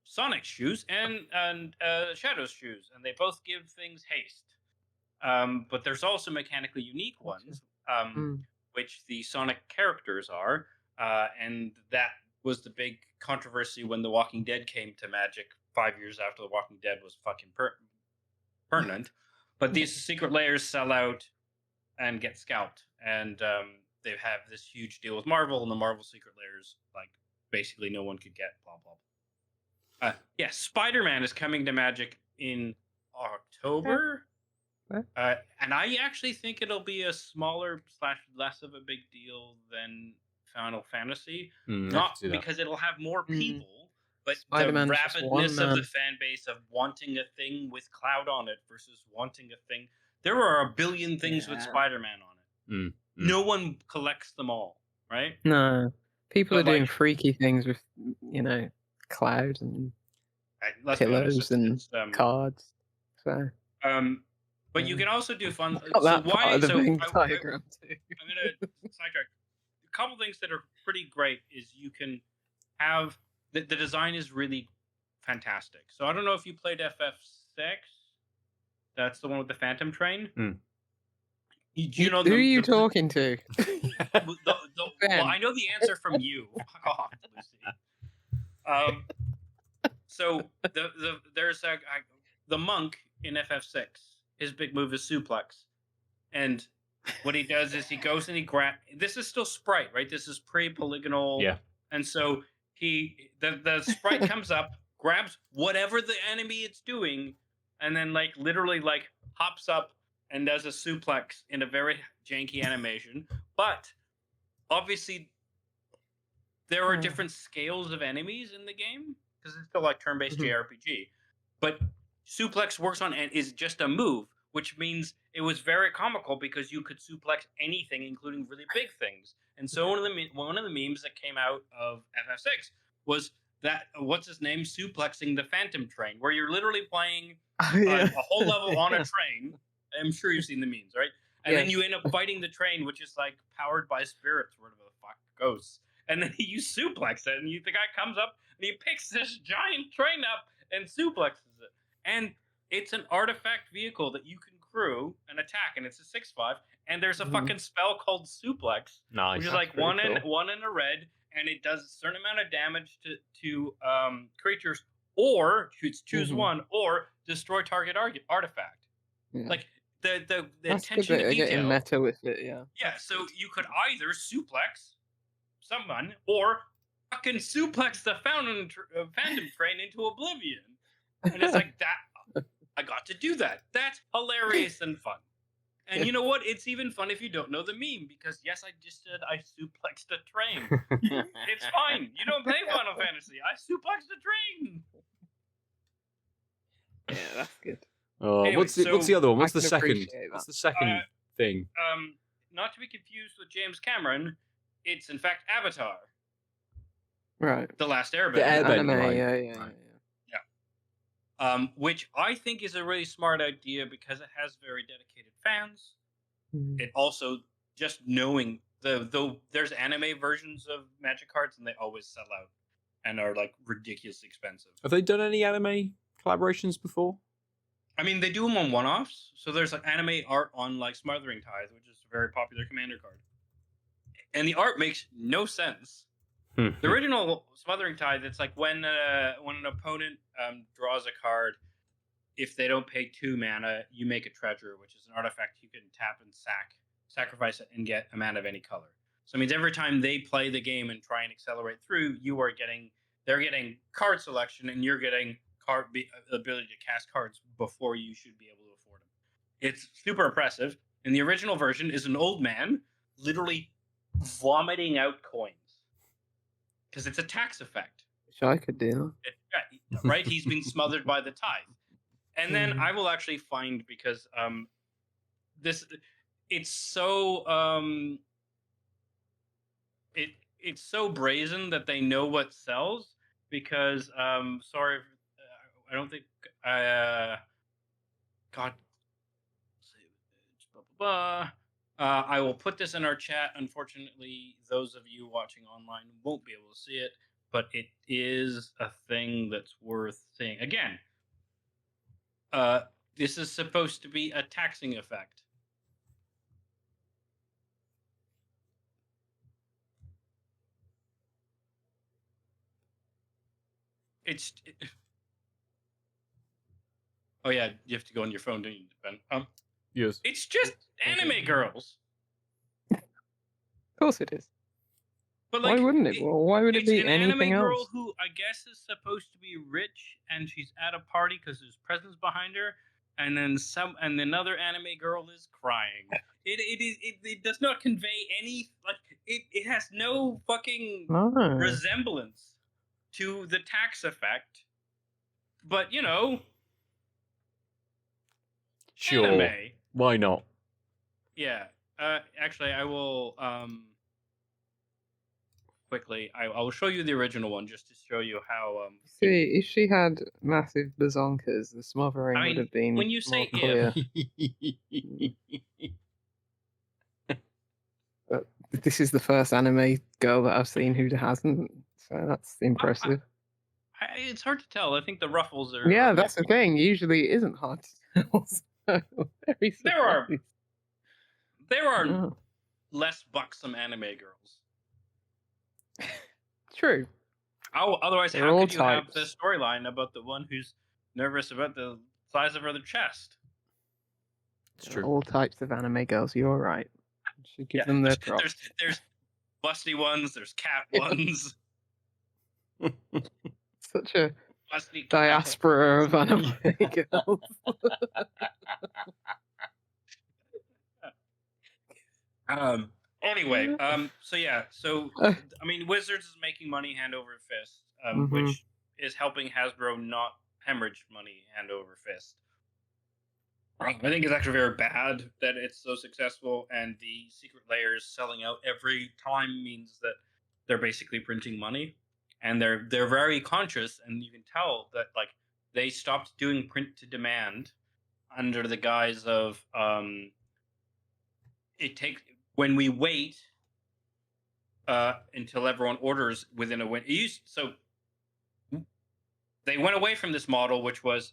Sonic's shoes and Shadow's shoes, and they both give things haste. But there's also mechanically unique ones, which the Sonic characters are, and that was the big controversy when The Walking Dead came to Magic 5 years after The Walking Dead was fucking pertinent. But these secret layers sell out and get scalped, and they have this huge deal with Marvel, and the Marvel secret layers, like basically no one could get. Blah blah. Yeah, Spider-Man is coming to Magic in October. And I actually think it'll be a smaller / less of a big deal than Final Fantasy. Not because it'll have more people, but Spider-Man's the just rapidness one of the man. fan base of wanting a thing with Cloud on it versus wanting a thing. There are a billion things with Spider-Man on it. No one collects them all, right? No. People But, are doing like- freaky things with, you know, Cloud and Let's be honest, pillows and it's, cards. So but you can also do fun. got So that why? part of the So Venn I, diagram too. I'm gonna sidetrack. A couple things that are pretty great is you can have the design is really fantastic. So I don't know if you played FF6. That's the one with the Phantom Train. You know Who are you talking to? well, I know the answer from you. Fuck off, Lucy. So there's the monk in FF6. His big move is suplex, and what he does is he goes and he grab. This is still sprite, right? This is pre-polygonal. Yeah. And so the sprite comes up, grabs whatever the enemy it's doing, and then like literally like hops up and does a suplex in a very janky animation. But obviously, there are different scales of enemies in the game because it's still like turn-based JRPG. But suplex works on and is just a move, which means it was very comical because you could suplex anything, including really big things. And so one of the memes that came out of FF6 was that what's his name suplexing the Phantom Train, where you're literally playing a whole level on a train. I'm sure you've seen the memes, right? And then you end up fighting the train, which is like powered by spirits, whatever the fuck, ghosts. And then you suplex it, and the guy comes up and he picks this giant train up and suplexes it. And it's an artifact vehicle that you can crew and attack, and it's a 6/5. And there's a fucking spell called suplex, which is like one in a red, and it does a certain amount of damage to creatures, or choose one, or destroy target artifact. Like the attention to detail. Getting meta with it, yeah. Yeah, so you could either suplex someone or fucking suplex the Phantom Train into oblivion, and it's like that. I got to do that. That's hilarious and fun. And you know what? It's even fun if you don't know the meme, because yes, I just said I suplexed a train. It's fine. You don't play Final Fantasy. I suplexed a train. Yeah, that's good. Anyway, what's the other one? What's the second? What's the second thing? Not to be confused with James Cameron, it's in fact Avatar. Right. The Last Airbender. The Airbender, Anime, right. Which I think is a really smart idea because it has very dedicated fans. It also, just knowing though there's anime versions of Magic cards and they always sell out and are like ridiculously expensive. Have they done any anime collaborations before? I mean, they do them on one-offs. So there's like anime art on like Smothering Tithe, which is a very popular commander card. And the art makes no sense. The original Smothering Tithe, it's like when an opponent draws a card, if they don't pay 2 mana, you make a treasure, which is an artifact you can tap and sacrifice it, and get a mana of any color. So it means every time they play the game and try and accelerate through, they're getting card selection, and you're getting ability to cast cards before you should be able to afford them. It's super impressive. And the original version is an old man literally vomiting out coins. Because it's a tax effect. Which I could do. Right? He's been smothered by the tithe. And then I will actually find, because it's so it's so brazen that they know what sells, because sorry, I don't think God. I will put this in our chat. Unfortunately, those of you watching online won't be able to see it, but it is a thing that's worth seeing. Again, this is supposed to be a taxing effect. Oh yeah, you have to go on your phone, don't you, Ben? Yes. It's just anime girls. Of course it is. But Why wouldn't it? Well, why would it it's be an anything anime girl else? who I guess is supposed to be rich, and she's at a party because there's presents behind her, and then another anime girl is crying. It does not convey any it has no fucking No. resemblance to the tax effect. But Sure. anime. Why not? Yeah. Actually, I will quickly. I will show you the original one just to show you how. See, if she had massive bazonkas, the smothering would have been when you more say clear. But this is the first anime girl that I've seen who hasn't, so that's impressive. It's hard to tell. I think the ruffles are. Yeah, that's the thing. Usually, it isn't hard to tell. So very surprised. There are Oh. less buxom anime girls. True. Otherwise, They're how all could you have types. the storyline about the one who's nervous about the size of her chest? It's There are true. all types of anime girls. You're right. Should give them their props. There's busty ones. There's cat ones. Such a Busty diaspora of anime girls. Anyway, so yeah, I mean, Wizards is making money hand over fist, which is helping Hasbro not hemorrhage money hand over fist. I think it's actually very bad that it's so successful, and the secret layers selling out every time means that they're basically printing money, and they're very conscious, and you can tell that they stopped doing print to demand under the guise of it takes when we wait until everyone orders within a window. So they went away from this model, which was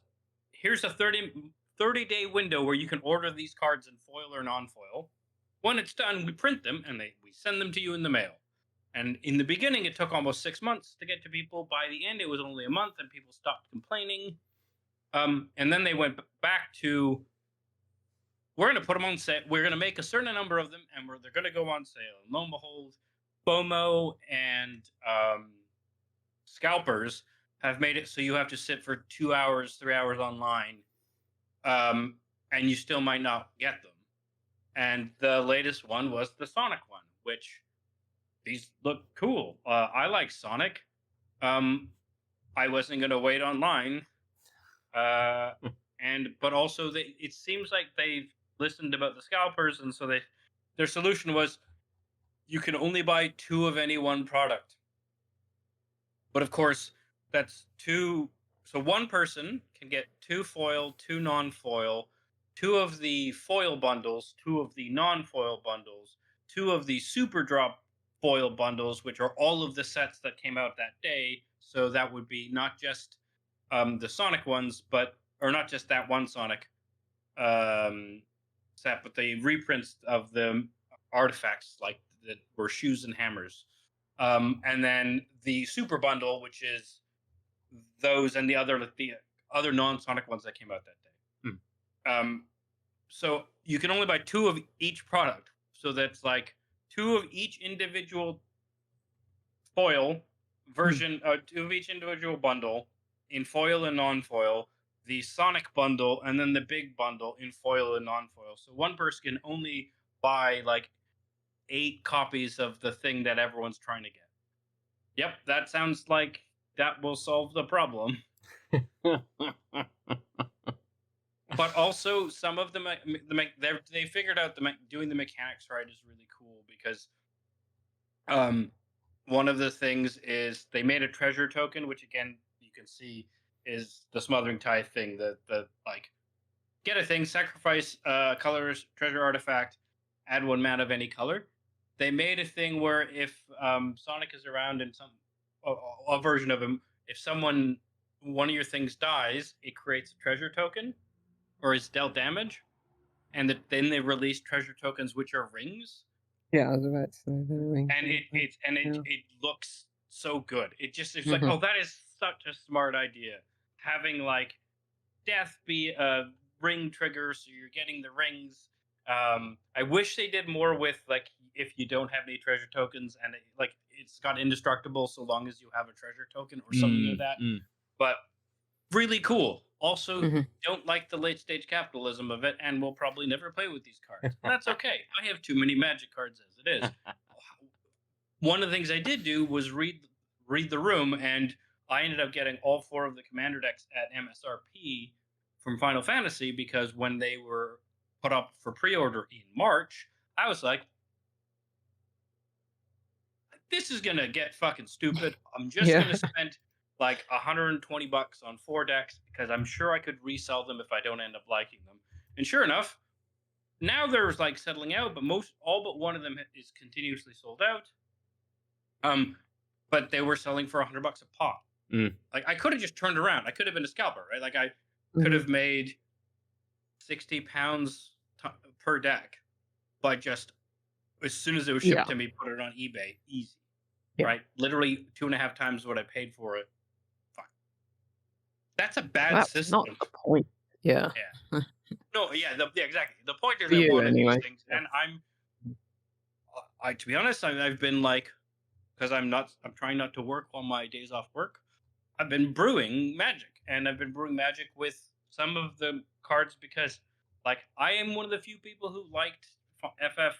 here's a 30-day window where you can order these cards in foil or non-foil. When it's done, we print them and we send them to you in the mail. And in the beginning, it took almost 6 months to get to people. By the end, it was only a month, and people stopped complaining. And then they went back to, we're going to put them on sale. We're going to make a certain number of them, and they're going to go on sale. And lo and behold, FOMO and scalpers have made it so you have to sit for 2 hours, 3 hours online, and you still might not get them. And the latest one was the Sonic one, which these look cool. I like Sonic. I wasn't going to wait online. But also it seems like they've listened about the scalpers, and so their solution was you can only buy 2 of any one product. But of course, that's 2. So one person can get 2 foil, 2 non-foil, 2 of the foil bundles, 2 of the non-foil bundles, 2 of the super drop foil bundles, which are all of the sets that came out that day. So that would be not just the Sonic ones, or not just that one Sonic set, but the reprints of the artifacts that were shoes and hammers. And then the super bundle, which is those and the other non-Sonic ones that came out that day. So you can only buy 2 of each product. So that's 2 of each individual foil version, 2 of each individual bundle in foil and non-foil, the Sonic bundle, and then the big bundle in foil and non-foil. So one person can only buy 8 copies of the thing that everyone's trying to get. Yep, that sounds like that will solve the problem. But also, some of them, they figured out doing the mechanics right is really cool, because one of the things is they made a treasure token, which again you can see is the smothering tithe thing. The get a thing, sacrifice colors, treasure artifact, add 1 mana of any color. They made a thing where if Sonic is around and a version of him, if one of your things dies, it creates a treasure token or is dealt damage, and then they release treasure tokens, which are rings. Yeah, I was about to say the ring. And it looks so good. It's oh, that is such a smart idea. Having Death be a ring triggers, so you're getting the rings. I wish they did more with like if you don't have any treasure tokens and it's got indestructible so long as you have a treasure token or something like that. But really cool. Also, don't like the late stage capitalism of it, and will probably never play with these cards. That's okay. I have too many Magic cards as it is. One of the things I did do was read the room, and I ended up getting all 4 of the commander decks at MSRP from Final Fantasy, because when they were put up for pre-order in March, I was like, this is gonna get fucking stupid. I'm just gonna spend like $120 on 4 decks, because I'm sure I could resell them if I don't end up liking them. And sure enough, now they're like settling out, but all but one of them is continuously sold out. But they were selling for $100 a pop. Like, I could have just turned around. I could have been a scalper, right? Like, I could have made £60 per deck by just, as soon as it was shipped to me, put it on eBay, easy, right? Literally 2.5 times what I paid for it. Fine. That's a bad system. That's not the point. Yeah. No, exactly. The point is, For I you, wanted anyway. these things, and to be honest, I've been like, because I'm trying not to work on my days off work. I've been brewing Magic, and I've been brewing Magic with some of the cards, because like I am one of the few people who liked FF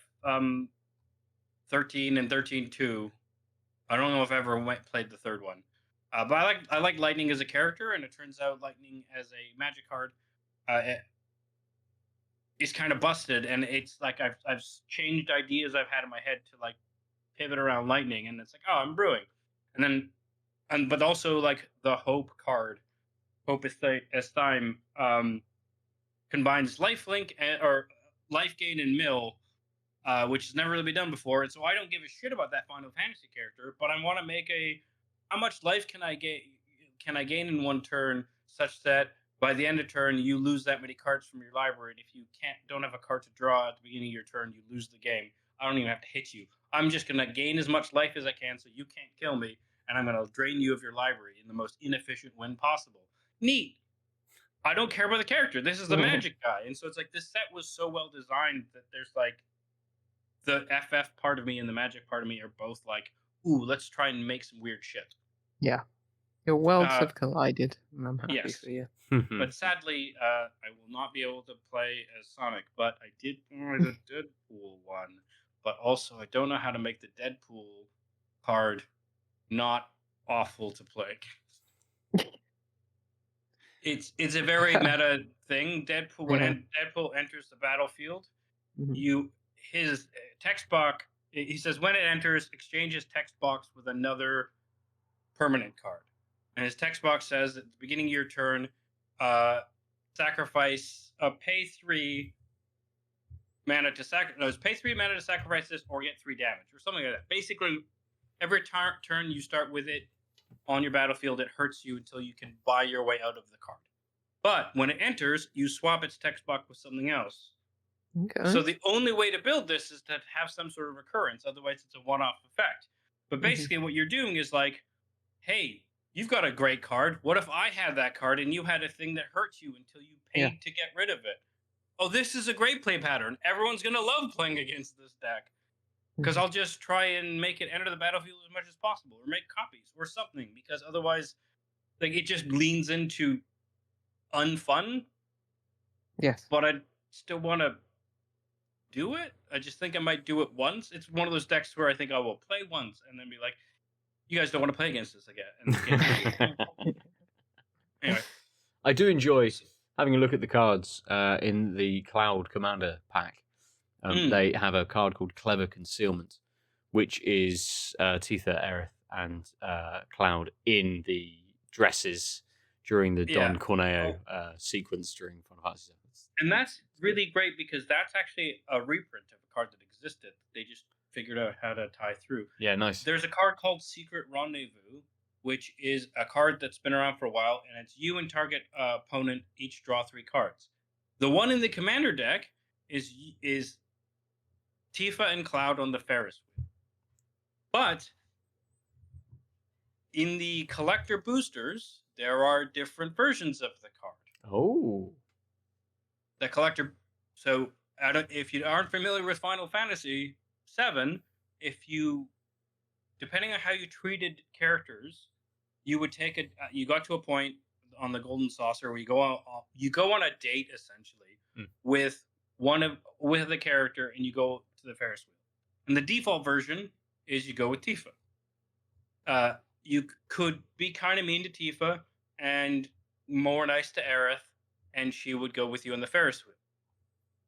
13 and 13-2. I don't know if I ever played the third one, but I like Lightning as a character, and it turns out Lightning as a Magic card is kind of busted, and it's like I've changed ideas I've had in my head to like pivot around Lightning, and it's like, oh, I'm brewing, but also like the Hope card, Hope is Time, combines lifelink or life gain and mill, which has never really been done before, and so I don't give a shit about that Final Fantasy character, but I want to make how much life can I gain in one turn, such that by the end of turn you lose that many cards from your library, and if you don't have a card to draw at the beginning of your turn, you lose the game. I don't even have to hit you. I'm just going to gain as much life as I can so you can't kill me, and I'm going to drain you of your library in the most inefficient way possible. Neat. I don't care about the character. This is the Magic guy. And so it's like, this set was so well designed that there's like, the FF part of me and the Magic part of me are both like, ooh, let's try and make some weird shit. Yeah. Your worlds have collided, and I'm happy for you. But sadly, I will not be able to play as Sonic, but I did buy the Deadpool one. But also, I don't know how to make the Deadpool card not awful to play. It's a very meta thing. When Deadpool enters the battlefield, his text box. He says when it enters, exchange his text box with another permanent card, and his text box says at the beginning of your turn, sacrifice pay 3 mana to pay 3 mana to sacrifice this, or get 3 damage, or something like that. Basically, every turn you start with it on your battlefield, it hurts you until you can buy your way out of the card. But when it enters, you swap its text box with something else. Okay. So the only way to build this is to have some sort of recurrence. Otherwise, it's a one-off effect. But basically, what you're doing is like, hey, you've got a great card. What if I had that card and you had a thing that hurts you until you paid to get rid of it? Oh, this is a great play pattern. Everyone's going to love playing against this deck. Because I'll just try and make it enter the battlefield as much as possible, or make copies or something. Because otherwise, like, it just leans into unfun. Yes. But I still want to do it. I just think I might do it once. It's one of those decks where I think I will play once and then be like, you guys don't want to play against this again. Anyway. I do enjoy having a look at the cards in the Cloud Commander pack. They have a card called Clever Concealment, which is Tifa, Aerith, and Cloud in the dresses during the Don Corneo sequence during Final Fantasy VII. And that's really great, because that's actually a reprint of a card that existed. They just figured out how to tie through. Yeah, nice. There's a card called Secret Rendezvous, which is a card that's been around for a while, and it's you and target opponent each draw 3 cards. The one in the Commander deck is Tifa and Cloud on the Ferris wheel. But in the collector boosters, there are different versions of the card. Oh. the collector. So if you aren't familiar with Final Fantasy VII, depending on how you treated characters, you would you got to a point on the Golden Saucer where you go on a date essentially with the character, and you go to the Ferris wheel. And the default version is you go with Tifa. You could be kind of mean to Tifa and more nice to Aerith, and she would go with you on the Ferris wheel.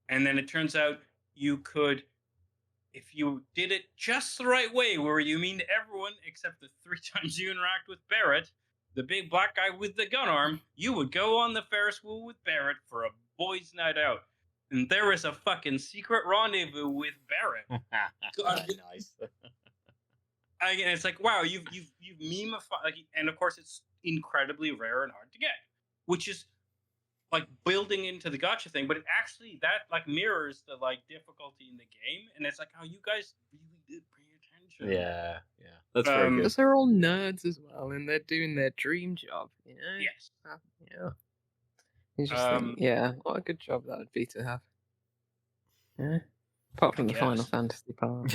And then it turns out you could, if you did it just the right way, where you mean to everyone except the 3 times you interact with Barrett, the big black guy with the gun arm, you would go on the Ferris wheel with Barrett for a boys' night out. And there is a fucking secret rendezvous with Barrett. Nice. And it's like, wow, you've memeified, and of course it's incredibly rare and hard to get, which is like building into the gacha thing, but it actually mirrors the difficulty in the game, and it's like, oh, you guys really did pay attention. Yeah, that's very good. Because they're all nerds as well, and they're doing their dream job. You know? Yes. Yeah. You just think, yeah, what a good job that would be to have. Yeah. Apart from the Final Fantasy part.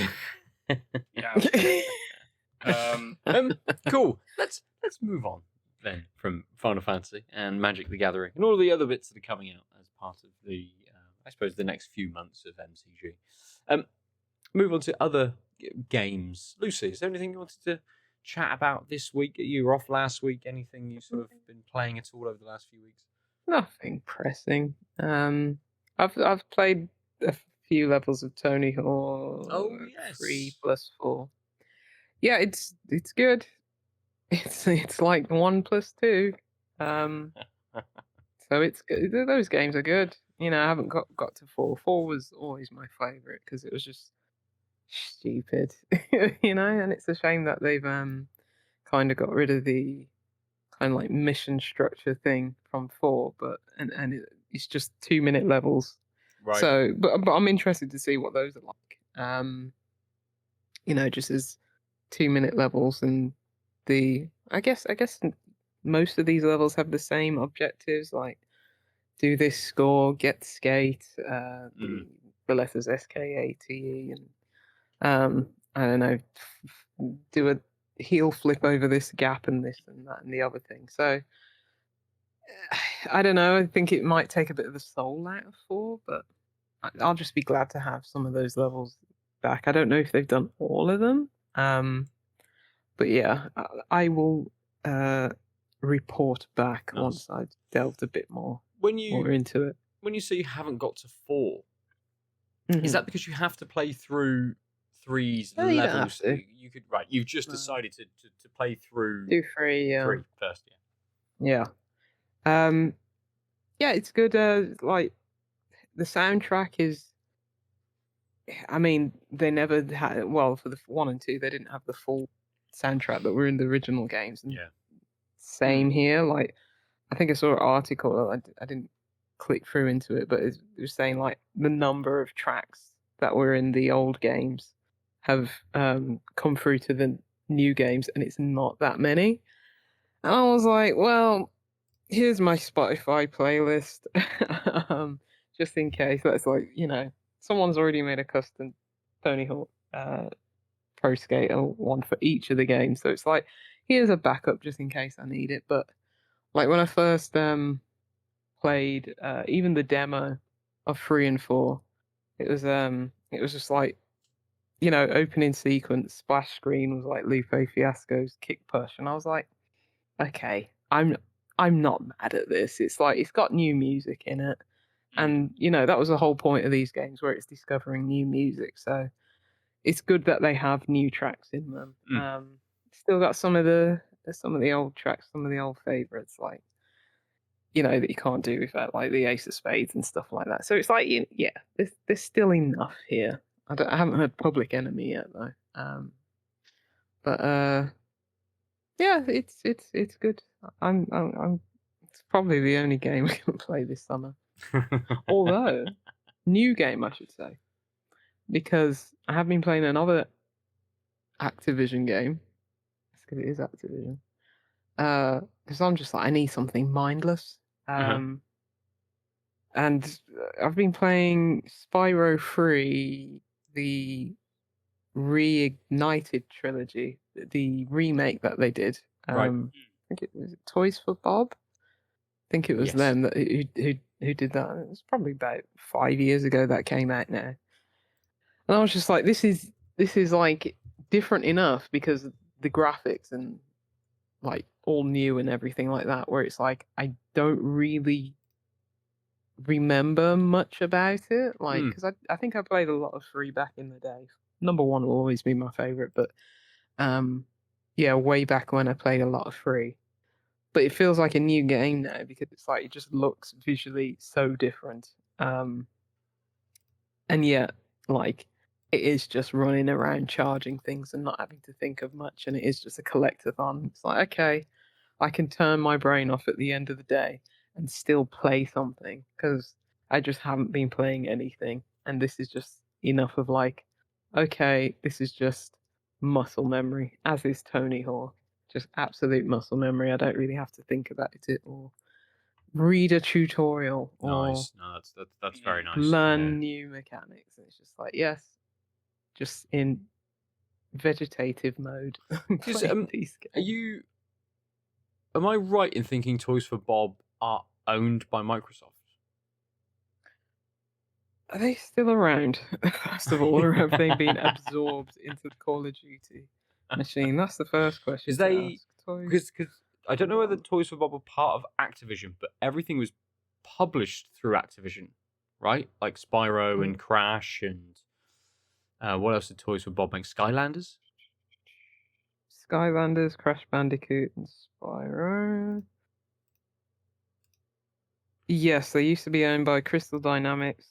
Yeah. Cool. Let's move on then from Final Fantasy and Magic the Gathering and all the other bits that are coming out as part of the, I suppose, the next few months of MCG. Move on to other games. Lucy, is there anything you wanted to chat about this week? You were off last week. Anything you sort of been playing at all over the last few weeks? Nothing pressing. I've played a few levels of Tony Hawk. Oh yes. 3+4. Yeah, it's good. It's like 1+2. So it's good. Those games are good. You know, I haven't got to 4. 4 was always my favorite because it was just stupid. You know, and it's a shame that they've kind of got rid of the kind of like mission structure thing from 4, but it's just 2-minute levels. Right. So, but I'm interested to see what those are like. You know, just as 2-minute levels, and I guess most of these levels have the same objectives, like do this score, get skate, the letters SKATE, and I don't know, do a heel flip over this gap and this and that and the other thing. So I don't know. I think it might take a bit of the soul out of 4, but I'll just be glad to have some of those levels back. I don't know if they've done all of them, but yeah, I will report back once I've delved a bit more into it. When you say you haven't got to 4, is that because you have to play through 3's No, you don't levels? have to. You could, right? You've just decided to play through Do 3, yeah. 3 first, Yeah. Yeah, it's good. Like the soundtrack is. I mean, they never had. Well, for the 1 and 2, they didn't have the full soundtrack that were in the original games. And Yeah. Same here. Like, I think I saw an article. I didn't click through into it, but it was saying like the number of tracks that were in the old games have come through to the new games, and it's not that many. And I was like, well, here's my Spotify playlist, just in case. That's like, you know, someone's already made a custom Tony Hawk Pro Skater one for each of the games, so it's like, here's a backup just in case I need it. But like when I first played even the demo of 3 and 4, it was just like, you know, opening sequence, splash screen was like Lupe Fiasco's Kick Push, and I was like, okay, I'm not mad at this. It's like, it's got new music in it, and you know, that was the whole point of these games, where it's discovering new music. So it's good that they have new tracks in them. Still got some of the old tracks, some of the old favorites, like, you know, that you can't do without, like the Ace of Spades and stuff like that. So it's like, yeah, there's still enough here. I haven't heard Public Enemy yet though. But yeah, it's good. I'm it's probably the only game I can play this summer. Although, new game I should say, because I have been playing another Activision game. That's because it is Activision. Because I'm just like, I need something mindless. And I've been playing Spyro 3, the Reignited Trilogy, the remake that they did. Right. I think it was Toys for Bob. I think it was Yes. them that who did that. It was probably about 5 years ago that came out now. And I was just like, this is like different enough because the graphics and like all new and everything like that, where it's like I don't really remember much about it. Like, because I think I played a lot of 3 back in the day. Number 1 will always be my favorite, but yeah, way back when I played a lot of 3. But it feels like a new game now because it's like it just looks visually so different. And yet, like, it is just running around charging things and not having to think of much, and it is just a collectathon. It's like, okay, I can turn my brain off at the end of the day and still play something because I just haven't been playing anything, and this is just enough of like, okay, this is just muscle memory, as is Tony Hawk. Just absolute muscle memory. I don't really have to think about it or read a tutorial or Nice. No, that's very nice. learn new mechanics. It's just like, yes, just in vegetative mode. playing these games. Am I right in thinking Toys for Bob are owned by Microsoft? Are they still around? First of all, or have they been absorbed into the Call of Duty machine? That's the first question. Is they because I don't know whether Toys for Bob were part of Activision, but everything was published through Activision, right? Like Spyro and Crash and what else did Toys for Bob make? Skylanders, Crash Bandicoot, and Spyro. Yes, they used to be owned by Crystal Dynamics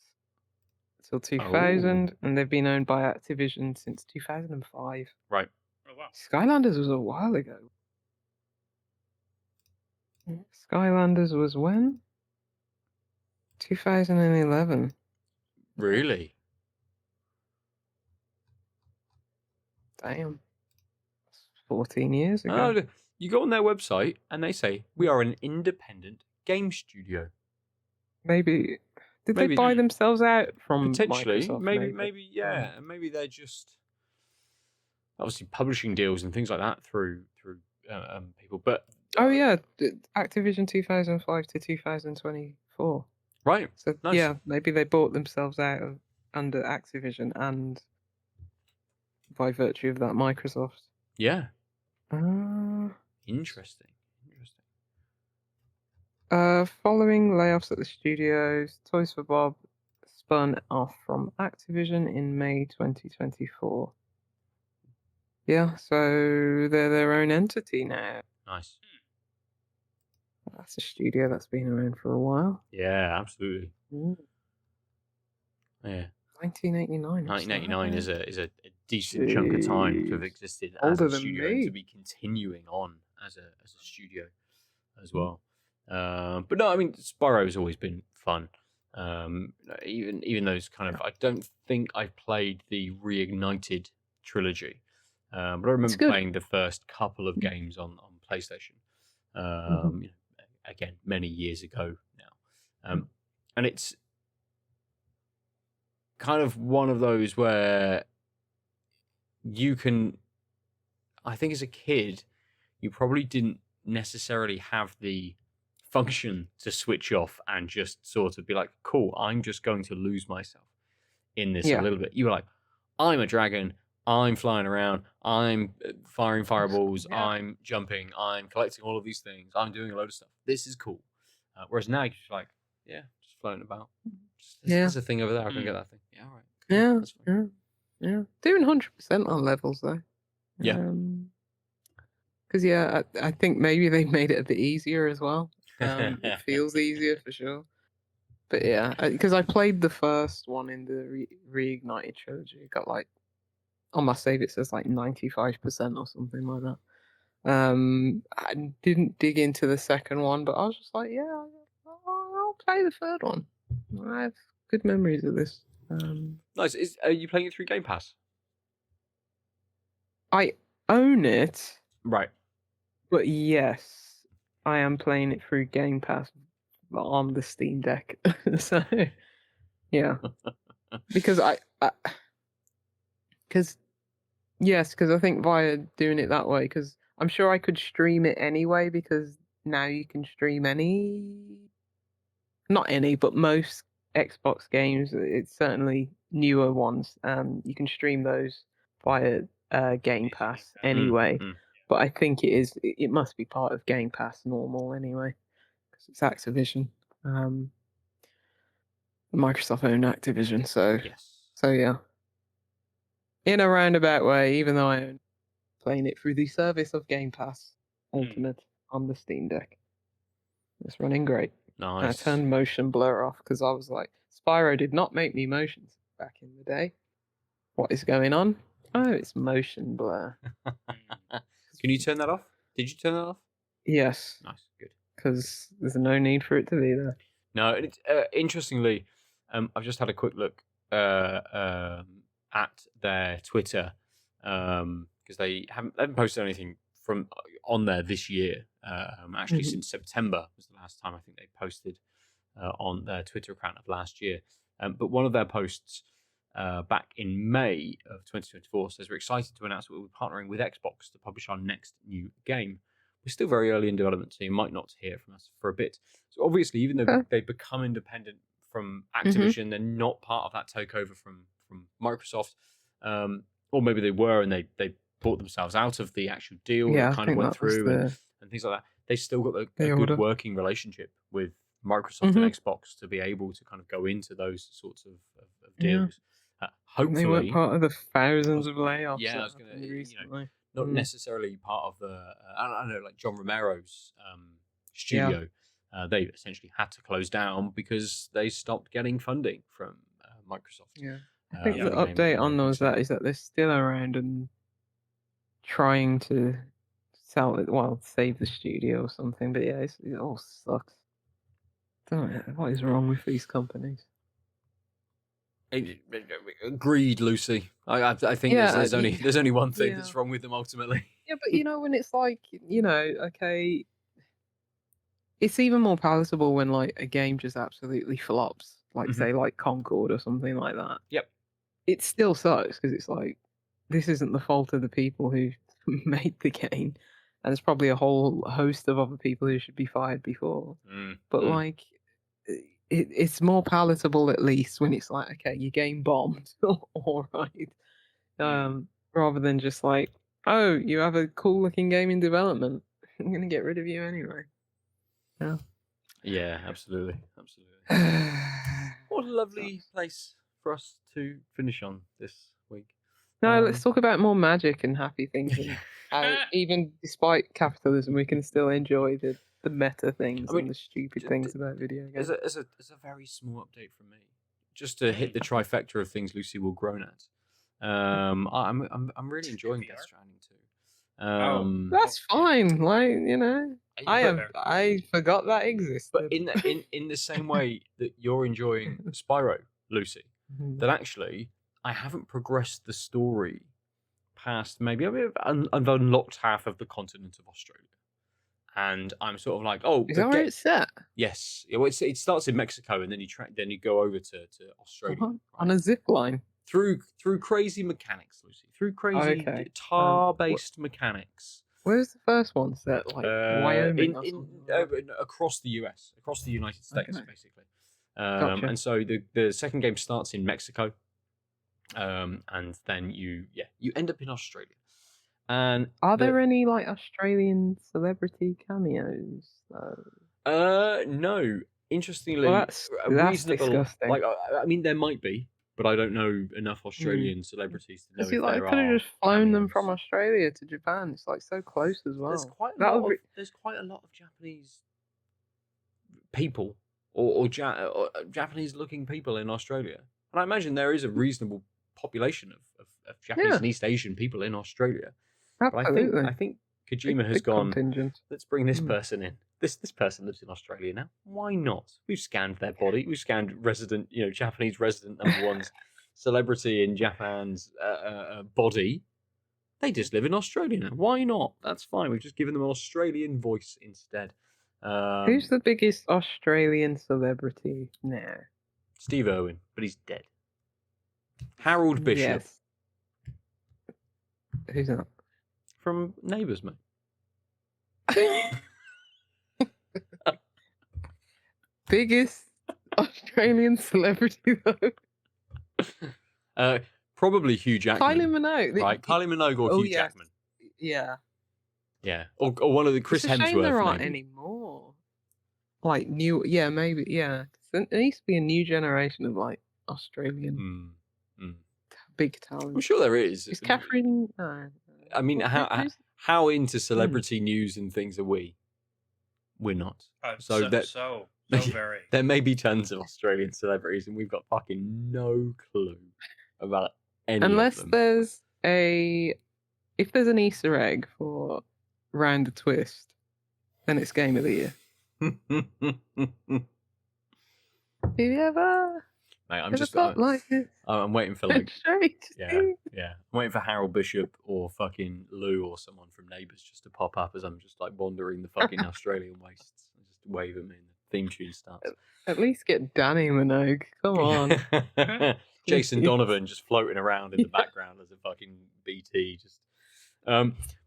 till 2000, and they've been owned by Activision since 2005. Right. Oh wow. Skylanders was a while ago. Skylanders was when? 2011. Really? Damn. 14 years ago. Oh, you go on their website and they say we are an independent game studio. Maybe did they buy themselves out from potentially? Microsoft? Maybe yeah. Maybe they're just obviously publishing deals and things like that through people. But oh yeah, Activision 2005 to 2024. Right. So nice. yeah, maybe they bought themselves out under Activision and by virtue of that Microsoft. Yeah. Interesting. Following layoffs at the studios, Toys for Bob spun off from Activision in May 2024. Yeah, so they're their own entity now. Nice. That's a studio that's been around for a while. Yeah, absolutely. Yeah. 1989. 1989 is a decent chunk of time to have existed as a studio and to be continuing on as a studio as well. But no, I mean Spyro's always been fun. Even those kind of I don't think I played the Reignited trilogy, but I remember playing the first couple of games on PlayStation. You know, again, many years ago now, and it's kind of one of those where you can. I think as a kid, you probably didn't necessarily have the function to switch off and just sort of be like, cool, I'm just going to lose myself in this a little bit. You were like, I'm a dragon, I'm flying around, I'm firing fireballs, I'm jumping, I'm collecting all of these things, I'm doing a load of stuff. This is cool. Whereas now you're just like, just floating about. There's a thing over there, I can get that thing. Yeah, all right. Cool. Yeah. Doing 100% on levels though. Yeah. Because I think maybe they've made it a bit easier as well. It feels easier for sure. But yeah, because I played the first one in the Reignited Trilogy. It got like, on my save it says like 95% or something like that. I didn't dig into the second one, but I was just like, I'll play the third one. I have good memories of this. Nice. Are you playing it through Game Pass? I own it. Right. But yes, I am playing it through Game Pass on the Steam Deck. So yeah, because because I think via doing it that way, because I'm sure I could stream it anyway, because now you can stream not any, but most Xbox games. It's certainly newer ones. You can stream those via Game Pass anyway. But I think it must be part of Game Pass normal anyway, because it's Activision. Microsoft owned Activision, so yeah. In a roundabout way, even though I own playing it through the service of Game Pass Ultimate on the Steam Deck. It's running great. Nice. I turned motion blur off because I was like, Spyro did not make me motions back in the day. What is going on? Oh, it's motion blur. Can you turn that off? Did you turn that off? Yes. Nice, good. Because there's no need for it to be there. No, it's, interestingly, I've just had a quick look at their Twitter because they haven't posted anything from on there this year. Actually, since September was the last time I think they posted on their Twitter account of last year. But one of their posts back in May of 2024 says, we're excited to announce that we're partnering with Xbox to publish our next new game. We're still very early in development, so you might not hear from us for a bit. So obviously, even though they've become independent from Activision, they're not part of that takeover from Microsoft. Or maybe they were and they bought themselves out of the actual deal that kind of went through and things like that. They still got a good working relationship with Microsoft and Xbox to be able to kind of go into those sorts of deals. Hopefully, they weren't part of the thousands of layoffs. Yeah, I was going to, not necessarily part of the, I don't know, like John Romero's studio. They essentially had to close down because they stopped getting funding from Microsoft. Yeah, I think the update on those is that they're still around and trying to sell it, save the studio or something. But yeah, it all sucks. Don't know, what is wrong with these companies? Agreed, Lucy. I think there's only one thing that's wrong with them ultimately. Yeah, but when it's like, okay, it's even more palatable when like a game just absolutely flops, like say like Concord or something like that. Yep. It still sucks because it's like, this isn't the fault of the people who made the game, and there's probably a whole host of other people who should be fired before. But like, it's more palatable at least when it's like, okay, your game bombed, all right, rather than just like, oh, you have a cool looking game in development, I'm gonna get rid of you anyway. Yeah, absolutely. What a lovely place for us to finish on this week. No, let's talk about more magic and happy things. And how, even despite capitalism, we can still enjoy the meta things and the stupid things about video games. As a very small update from me, just to hit the trifecta of things Lucy will groan at. I'm really enjoying Death Stranding too. That's fine. Like, I forgot that existed. But in the same way that you're enjoying Spyro, Lucy, that actually I haven't progressed the story past maybe I've unlocked half of the continent of Australia. And I'm sort of like, is that where it's set? Yes, it starts in Mexico, and then you go over to Australia on a zip line through crazy mechanics, Lucy. Through crazy tar-based mechanics. Where's the first one set? Like Wyoming, across the US, across the United States, basically. And so the second game starts in Mexico, and then you end up in Australia. And are there any like Australian celebrity cameos though? No. Interestingly, that's reasonable. Disgusting. Like, I mean, there might be, but I don't know enough Australian celebrities to know if there are. I could have just flown them from Australia to Japan. It's like so close as well. There's quite a lot of Japanese people or Japanese-looking people in Australia, and I imagine there is a reasonable population of Japanese and East Asian people in Australia. Absolutely. But I think Kojima has gone, contingent. Let's bring this person in. This person lives in Australia now. Why not? We've scanned their body. We've scanned Japanese resident number one's celebrity in Japan's body. They just live in Australia now. Why not? That's fine. We've just given them an Australian voice instead. Who's the biggest Australian celebrity now? Steve Irwin, but he's dead. Harold Bishop. Yes. Who's that? From Neighbours, mate. Biggest Australian celebrity though. Probably Hugh Jackman. Kylie Minogue. Right, Kylie Minogue or Hugh Jackman. Yeah. Yeah, or one of the Chris It's a Hemsworth. shame there aren't maybe. anymore. Like new, yeah, maybe, yeah. There needs to be a new generation of like Australian big talent. I'm sure there is. Is Catherine? No. I mean, Who's- how into celebrity news and things are we? We're not. So Yeah, very. There may be tons of Australian celebrities, and we've got fucking no clue about any Unless of them. there's if there's an Easter egg for Round the Twist, then it's Game of the Year. Have you ever? Mate, I'm ever just felt like this? I'm waiting for like Straight. yeah. I'm waiting for Harold Bishop or fucking Lou or someone from Neighbours just to pop up as I'm just like wandering the fucking Australian wastes and just wave at me and the theme tune starts. At least get Danny Minogue. Come on. Jason Donovan just floating around in the background as a fucking BT. Just,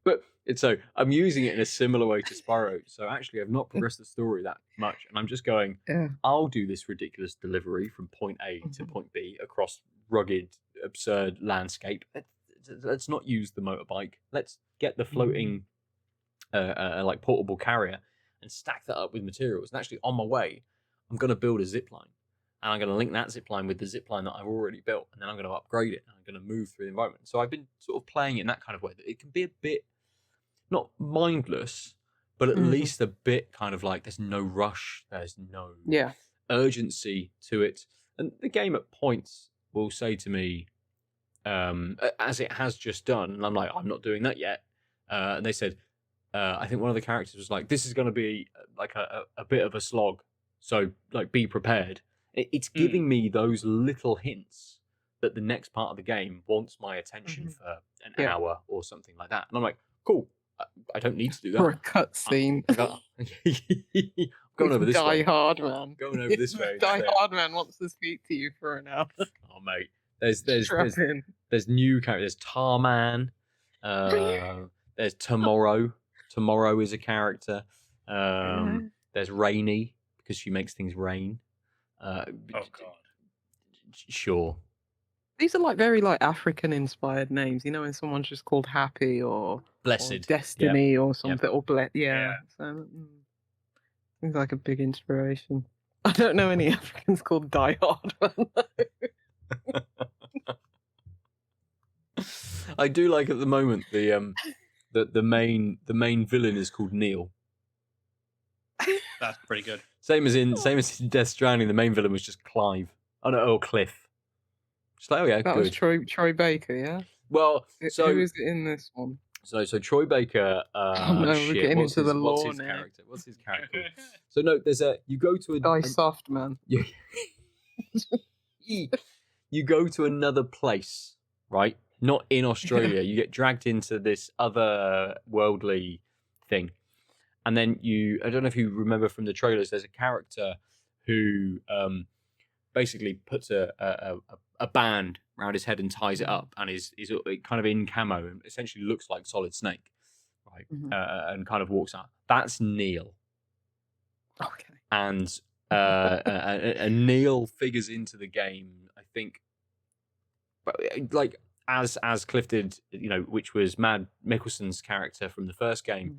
but it's so I'm using it in a similar way to Spyro. So actually, I've not progressed the story that much, and I'm just going. Yeah. I'll do this ridiculous delivery from point A to point B across rugged, absurd landscape. Let's not use the motorbike. Let's get the floating, like portable carrier, and stack that up with materials. And actually, on my way, I'm going to build a zip line. And I'm going to link that zip line with the zip line that I've already built. And then I'm going to upgrade it. And I'm going to move through the environment. So I've been sort of playing it in that kind of way. That it can be a bit, not mindless, but at least a bit kind of like there's no rush. There's no urgency to it. And the game at points will say to me, as it has just done, and I'm like, I'm not doing that yet. And they said, I think one of the characters was like, this is going to be like a bit of a slog. So like be prepared. It's giving me those little hints that the next part of the game wants my attention for an hour or something like that. And I'm like, cool, I don't need to do that. For a cutscene. I'm going over this way. Die Hard Man. Going over this way. Die Hard Man wants to speak to you for an hour. Oh, mate. There's new characters. There's Tarman. There's Tomorrow. Tomorrow is a character. There's Rainy, because she makes things rain. Oh God. Sure. These are like very like African inspired names, you know, when someone's just called Happy or Blessed. or Destiny or something or So seems like a big inspiration. I don't know any Africans called Die Hard. I do like at the moment the main villain is called Neil. That's pretty good. Same as in Death Stranding, the main villain was just Clive. Oh no, or Cliff. Just like, oh yeah, that good. was Troy Baker, yeah. Well, so who is it in this one? So Troy Baker. Oh no, we're getting into the lore now. Character? What's his character called? So no, there's you go to a Die Soft Man. You go to another place, right? Not in Australia. You get dragged into this other worldly thing. And then I don't know if you remember from the trailers, there's a character who basically puts a band around his head and ties it up and is kind of in camo and essentially looks like Solid Snake, right? And kind of walks out. That's Neil. Okay. And Neil figures into the game, I think, like as Clifton, you know, which was Mad Mikkelsen's character from the first game.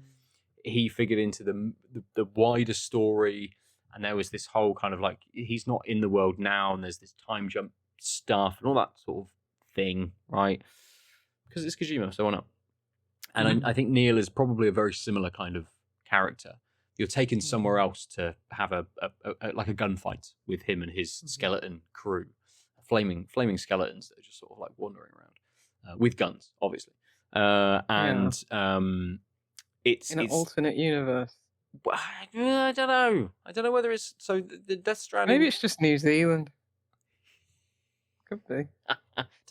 He figured into the wider story, and there was this whole kind of like he's not in the world now, and there's this time jump stuff and all that sort of thing, right? Because it's Kojima, so why not? And I think Neil is probably a very similar kind of character. You're taken somewhere else to have a like a gunfight with him and his skeleton crew, flaming skeletons that are just sort of like wandering around with guns, obviously, It's in an alternate universe. I don't know. I don't know whether it's so. The Death Stranding. Maybe it's just New Zealand. Could be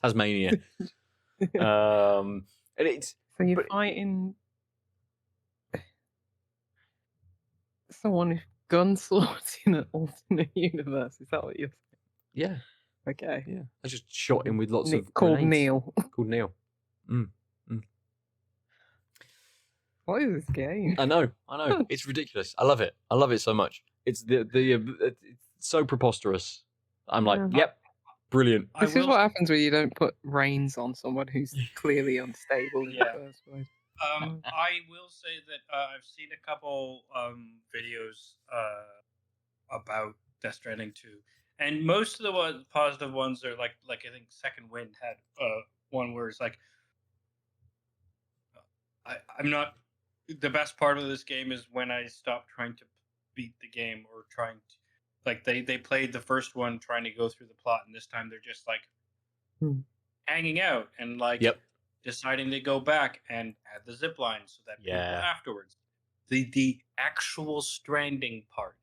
Tasmania. And it's so you're fighting. someone with gun swords in an alternate universe. Is that what you're saying? Yeah, Okay. yeah. I just shot him with lots of Called grenades. Neil. Called Neil. What is this game? I know. It's ridiculous. I love it. I love it so much. It's it's so preposterous. I'm like, Yeah. yep, brilliant. This is what happens when you don't put reins on someone who's clearly unstable in Yeah. the first place. I will say that I've seen a couple videos about Death Stranding 2, and most of the positive ones are like I think Second Wind had one where it's like, I'm not. The best part of this game is when I stopped trying to beat the game or trying to, like they played the first one trying to go through the plot, and this time they're just like hanging out and like deciding to go back and add the zip line so that people afterwards. The actual stranding part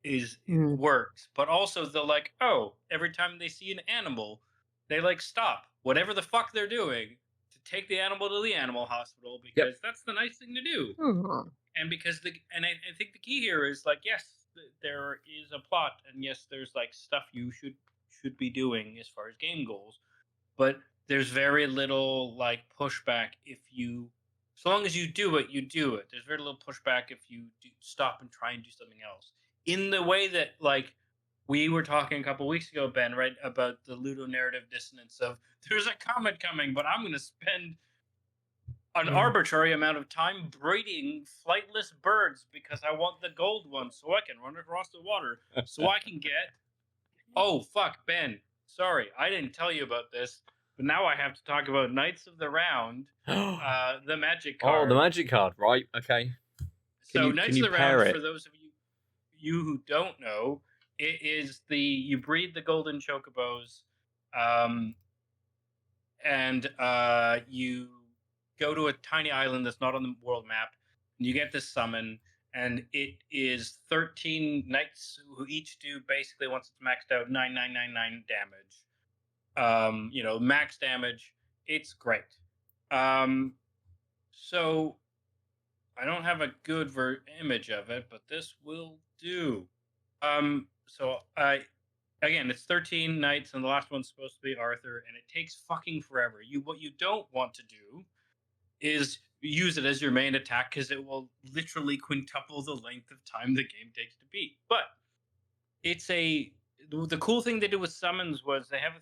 is works, but also the like, oh, every time they see an animal, they like stop whatever the fuck they're doing to take the animal to the animal hospital because that's the nice thing to do. And because I think the key here is like, yes, there is a plot, and yes, there's like stuff you should be doing as far as game goals, but there's very little like pushback if you, as long as you do it, you do it. There's very little pushback if you stop and try and do something else. In the way that like we were talking a couple weeks ago, Ben, right, about the ludonarrative dissonance of there's a comet coming, but I'm going to spend an arbitrary amount of time breeding flightless birds because I want the gold one so I can run across the water so I can get. Oh fuck, Ben! Sorry, I didn't tell you about this, but now I have to talk about Knights of the Round, the magic card. Oh, the magic card, right? Okay. Knights of the Round, for those of you who don't know, it is you breed the golden chocobos, and you go to a tiny island that's not on the world map, and you get this summon, and it is 13 knights who each do basically, once it's maxed out, 9999 damage. Max damage. It's great. So I don't have a good image of it, but this will do. Again, it's 13 knights, and the last one's supposed to be Arthur, and it takes fucking forever. What you don't want to do is use it as your main attack, because it will literally quintuple the length of time the game takes to beat. But the cool thing they did with summons was they have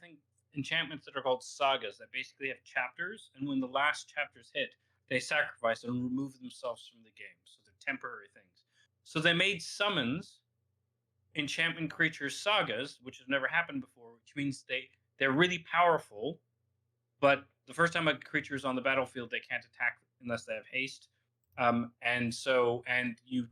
enchantments that are called sagas that basically have chapters, and when the last chapters hit, they sacrifice and remove themselves from the game. So they're temporary things. So they made summons enchantment creatures sagas, which has never happened before, which means they're really powerful, but the first time a creature is on the battlefield, they can't attack unless they have haste. And you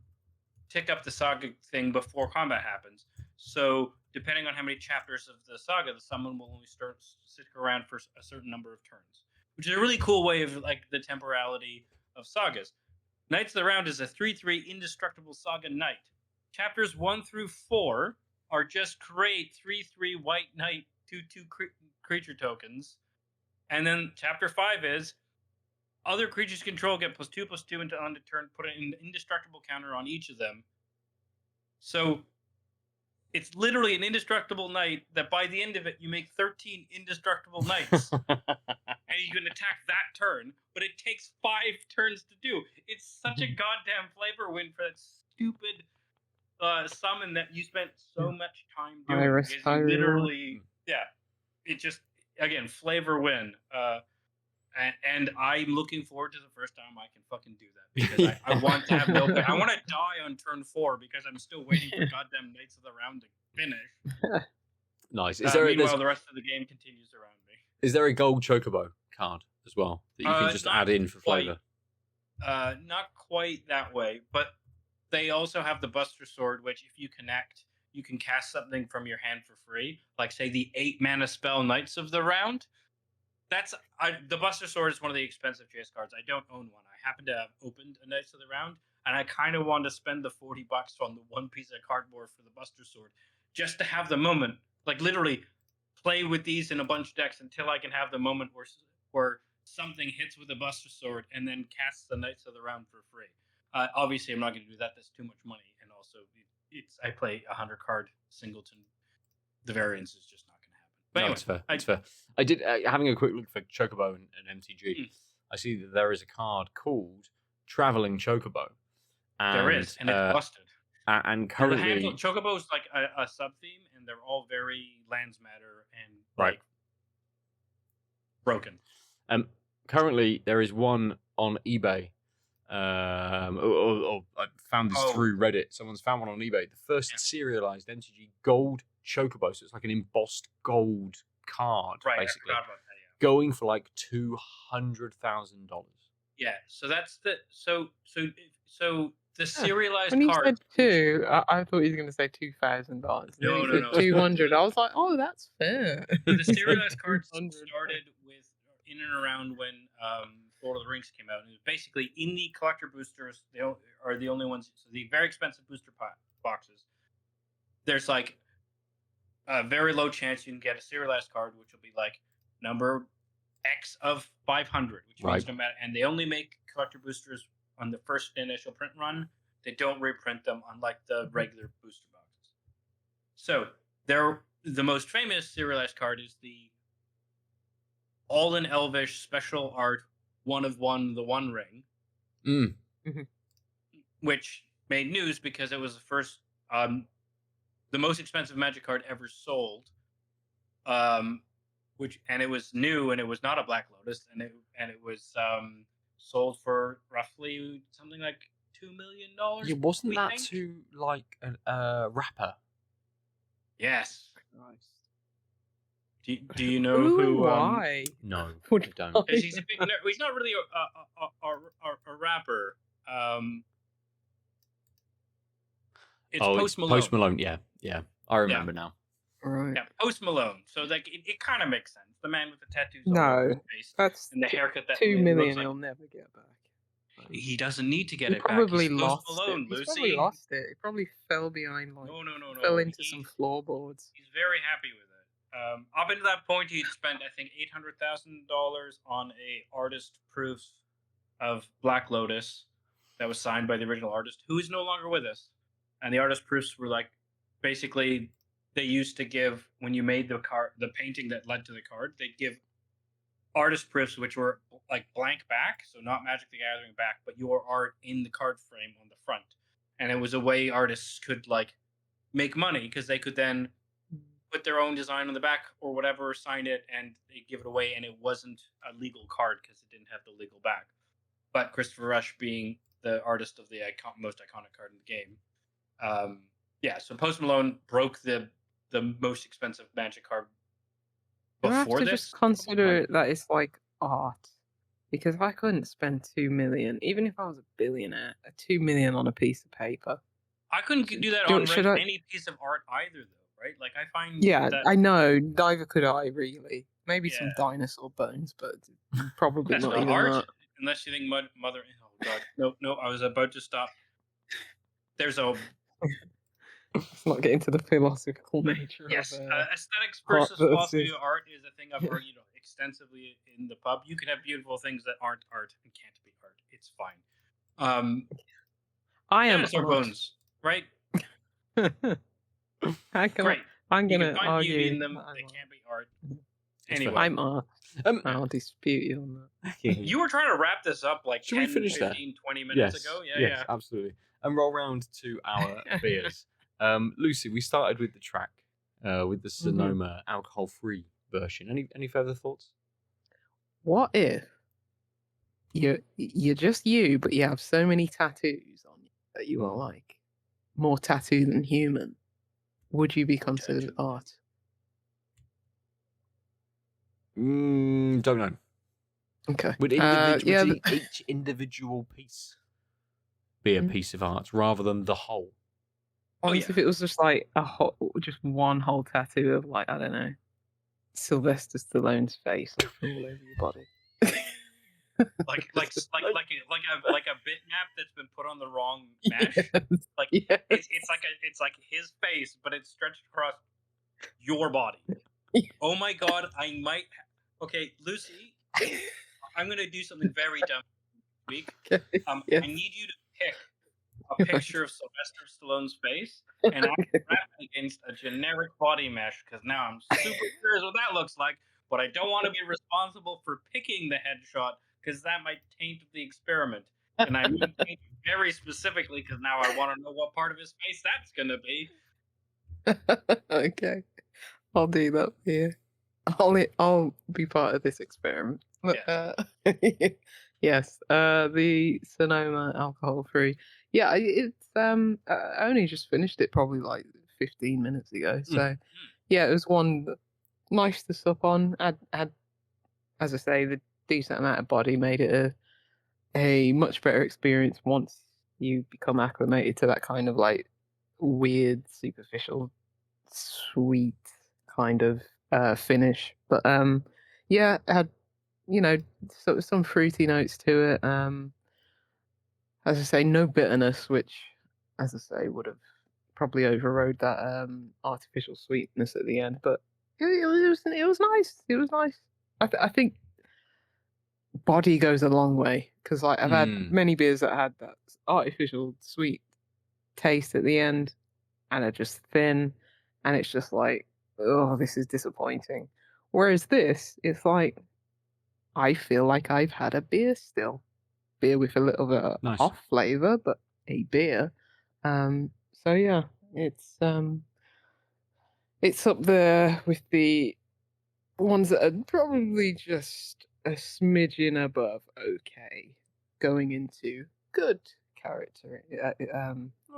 tick up the saga thing before combat happens. So depending on how many chapters of the saga, the summon will only stick around for a certain number of turns, which is a really cool way of like the temporality of sagas. Knights of the Round is a 3/3 indestructible saga knight. Chapters 1 through 4 are just create 3/3 white knight 2/2 creature tokens. And then chapter 5 is other creatures control get +2/+2 until end of turn, put an indestructible counter on each of them. So it's literally an indestructible knight that by the end of it, you make 13 indestructible knights. And you can attack that turn, but it takes 5 turns to do. It's such a goddamn flavor win for that stupid summon that you spent so much time doing. Literally, it just, again, flavor win. And I'm looking forward to the first time I can fucking do that, because I want to have I want to die on turn 4 because I'm still waiting for goddamn Knights of the Round to finish. Nice. Meanwhile, the rest of the game continues around me. Is there a gold chocobo card as well that you can just add in for flavor? Not quite that way, but they also have the Buster Sword, which if you connect, you can cast something from your hand for free, like say the 8 mana spell Knights of the Round. The Buster Sword is one of the expensive chase cards. I don't own one. I happen to have opened a Knights of the Round, and I kind of want to spend the $40 on the one piece of cardboard for the Buster Sword, just to have the moment, like literally play with these in a bunch of decks until I can have the moment where something hits with a Buster Sword and then casts the Knights of the Round for free. Obviously, I'm not going to do that. That's too much money, and also I play a 100-card singleton. The variance is just not going to happen. But No, anyway, it's fair. It's fair. I did having a quick look for Chocobo and MTG. I see that there is a card called Traveling Chocobo. And, there is, and it's busted. And There's a currently, handful. Chocobo's like a sub theme, and they're all very lands matter and Right. like broken. Currently, there is one on eBay. I found this through Reddit. Someone's found one on eBay. The first serialized MTG gold Chocobo. So it's like an embossed gold card, basically. I forgot about that, yeah. Going for like $200,000. Yeah, so that's the so the serialized When you card. said two, I thought he was going to say $2,000. No. 200. I was like, oh, that's fair. So the serialized cards started with in and around when Lord of the Rings came out, and it was basically in the collector boosters. They are the only ones. So the very expensive booster boxes. There's like a very low chance you can get a serialized card, which will be like number X of 500, which means no matter. And they only make collector boosters on the first initial print run. They don't reprint them, unlike the regular booster boxes. So the most famous serialized card is the all in Elvish special art 1 of 1, the One Ring, which made news because it was the first, the most expensive Magic card ever sold. And it was new, and it was not a Black Lotus, and it was sold for roughly something like $2 million. Yeah, wasn't that to like a rapper? Yes. Nice. Do you know who? Why? No, I don't. Because he's a big. He's not really a rapper. It's Post Malone. Post Malone. Yeah. I remember now. Right. Yeah, Post Malone. So like, it kind of makes sense. The man with the tattoos No, all over his face that's and the haircut that $2 million looks like, he'll never get back. He doesn't need to get He it probably back. He's lost Post Malone, it. He's Lucy. probably lost it. He probably fell behind, like, No. fell into some floorboards. He's very happy with it. Up until that point, he'd spent, I think, $800,000 on a artist proof of Black Lotus that was signed by the original artist, who is no longer with us. And the artist proofs were like, basically, they used to give, when you made the painting that led to the card, they'd give artist proofs, which were like blank back, so not Magic the Gathering back, but your art in the card frame on the front. And it was a way artists could like make money, because they could then put their own design on the back or whatever, sign it, and they give it away, and it wasn't a legal card because it didn't have the legal back. But Christopher Rush being the artist of the most iconic card in the game, so Post Malone broke the most expensive Magic card before You have to this. just consider that it's like art, because I couldn't spend $2 million, even if I was a billionaire, $2 million on a piece of paper. I couldn't do that on any piece of art either, though, right? Like, I find that... I know, neither could I really. Maybe some dinosaur bones, but probably That's not not even art, that. unless you think Mother. Oh God, no! I was about to stop. There's a. Let's not get into the philosophical nature. Yes, of aesthetics versus philosophy of art is a thing I've argued extensively in the pub. You can have beautiful things that aren't art and can't be art. It's fine. I am dinosaur bones, right? Great. I'm gonna you can find argue beauty in them. They can't be art. Anyway, I'm art. I'll dispute you on that. You were trying to wrap this up like 10, 15, that? 20 minutes ago. Yes, absolutely. And roll round to our beers. Lucy, we started with the track, with the Sonoma alcohol-free version. Any further thoughts? What if you're just you, but you have so many tattoos on you that you are like more tattoo than human? Would you be considered art? Don't know. Okay. Would each individual piece be a piece of art rather than the whole? If it was just like just one whole tattoo of, like, I don't know, Sylvester Stallone's face all over your body. like a bitmap that's been put on the wrong mesh. Yes. It's like his face, but it's stretched across your body. Oh my God! Okay, Lucy, I'm gonna do something very dumb this week. Yes. I need you to pick a picture of Sylvester Stallone's face and I wrap it against a generic body mesh because now I'm super curious what that looks like, but I don't want to be responsible for picking the headshot because that might taint the experiment. And I mean taint very specifically because now I want to know what part of his face that's going to be. Okay, I'll do that for you. I'll be part of this experiment. Yes, the Sonoma alcohol-free. Yeah, it's I only just finished it probably like 15 minutes ago. So yeah, it was one nice to sup on. Had, as I say, the decent amount of body made it a much better experience once you become acclimated to that kind of like weird, superficial, sweet kind of finish. But yeah, it had sort of some fruity notes to it. As I say, no bitterness, which, as I say, would have probably overrode that artificial sweetness at the end. But it was nice. It was nice. I think body goes a long way because like I've had many beers that had that artificial sweet taste at the end, and are just thin, and it's just like, oh, this is disappointing. Whereas this, it's like I feel like I've had a beer still. Beer with a little bit of Nice. off flavour, but a beer. So yeah, it's up there with the ones that are probably just a smidgen above okay, going into good character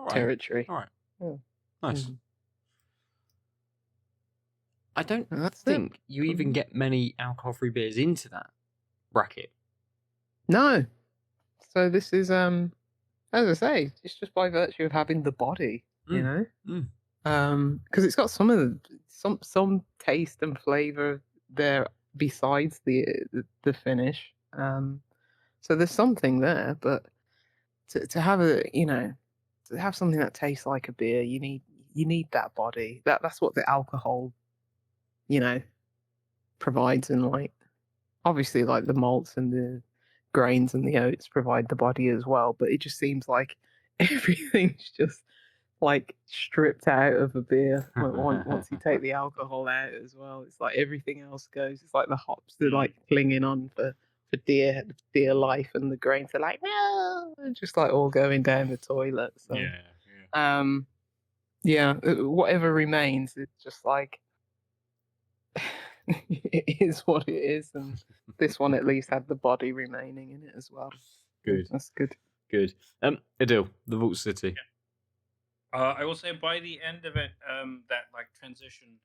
territory. All right. Yeah. Nice. I don't That's think you even get many alcohol-free beers into that bracket. No. So this is as I say, it's just by virtue of having the body, you know. Because it's got some of some taste and flavor there besides the finish. So there's something there, but to have to have something that tastes like a beer, you need that body. That's what the alcohol, provides, and like obviously like the malts and the grains and the oats provide the body as well, but it just seems like everything's just like stripped out of a beer once you take the alcohol out as well. It's like everything else goes. It's like the hops they're like clinging on for dear life, and the grains are like no, just like all going down the toilet. So whatever remains, it's just like it is what it is, and this one at least had the body remaining in it as well. Good. That's good. Good. Aadil, the Vault City. I will say by the end of it, that like transition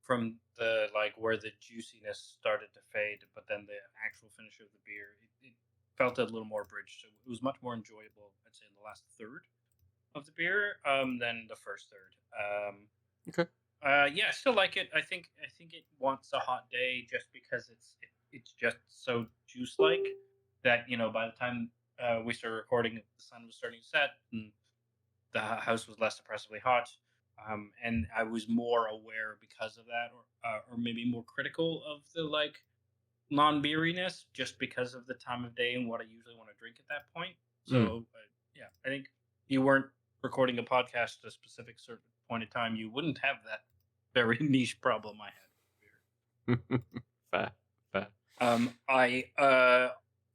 from the like where the juiciness started to fade, but then the actual finish of the beer, it felt a little more bridged. So it was much more enjoyable, I'd say, in the last third of the beer than the first third. Okay. Yeah, I still like it. I think it wants a hot day just because it's just so juice like that by the time we started recording, the sun was starting to set and the house was less oppressively hot, and I was more aware because of that, or maybe more critical of the like non-beeriness just because of the time of day and what I usually want to drink at that point. So yeah, I think you weren't recording a podcast at a specific certain point in time, you wouldn't have that very niche problem I had with beer. Fair. I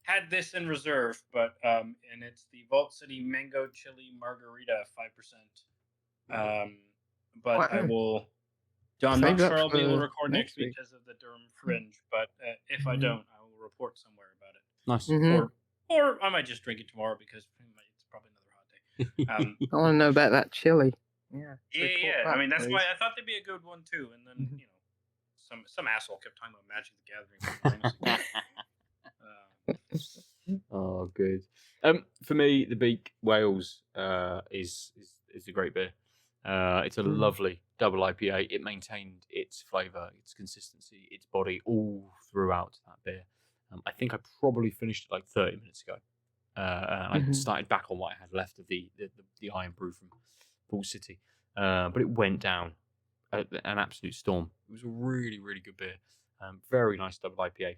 had this in reserve, but and it's the Vault City Mango Chili Margarita 5%. But I will. I'm not sure I'll be able to record next week because of the Durham Fringe, but if I don't, I will report somewhere about it. Nice. Or I might just drink it tomorrow because it's probably another hot day. I want to know about that chili. Yeah. I mean, that's why I thought they'd be a good one too. And then some asshole kept talking about Magic the Gathering. Oh, good. For me, the Beak Wales is a great beer. It's a lovely double IPA. It maintained its flavour, its consistency, its body all throughout that beer. I think I probably finished it like 30 minutes ago. And I started back on what I had left of the Iron Brew from Vault City. But it went down an absolute storm. It was a really, really good beer. Very nice double IPA.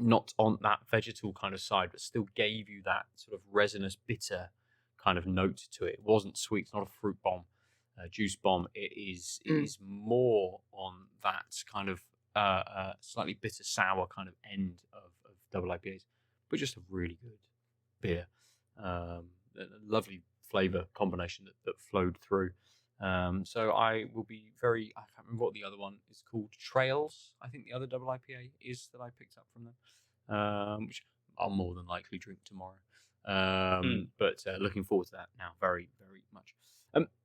Not on that vegetal kind of side, but still gave you that sort of resinous, bitter kind of note to it. It wasn't sweet. It's not a fruit bomb, juice bomb. It is more on that kind of slightly bitter sour kind of end of double IPAs, but just a really good beer. A lovely flavour combination that flowed through. So I will be I can't remember what the other one is called. Trails, I think the other double IPA is that I picked up from them, which I'll more than likely drink tomorrow. But looking forward to that now very, very much.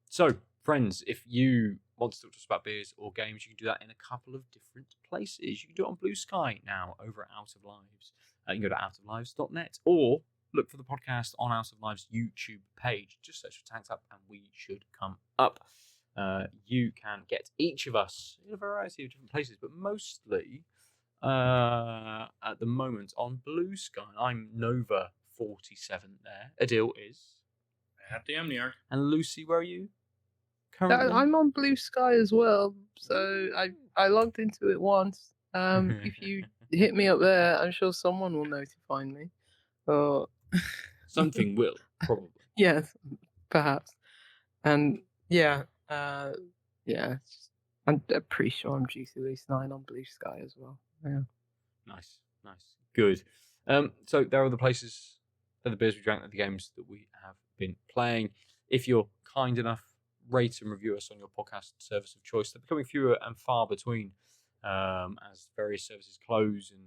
So, friends, if you want to talk to us about beers or games, you can do that in a couple of different places. You can do it on Blue Sky now over at Out of Lives. You can go to outoflives.net or look for the podcast on Out of Lives YouTube page. Just search for Tanked Up and we should come up. You can get each of us in a variety of different places, but mostly at the moment on Blue Sky. I'm Nova47 there. Aadil is. At the Omniarch. And Lucy, where are you currently? I'm on Blue Sky as well, so I logged into it once. If you hit me up there, I'm sure someone will notify me. Or something will, probably. Yes, perhaps. And yeah, I'm pretty sure I'm GC Release 9 on Blue Sky as well. Yeah. Nice. Good. So there are the places, there are the beers we drank, the games that we have been playing. If you're kind enough, rate and review us on your podcast service of choice. They're becoming fewer and far between as various services close and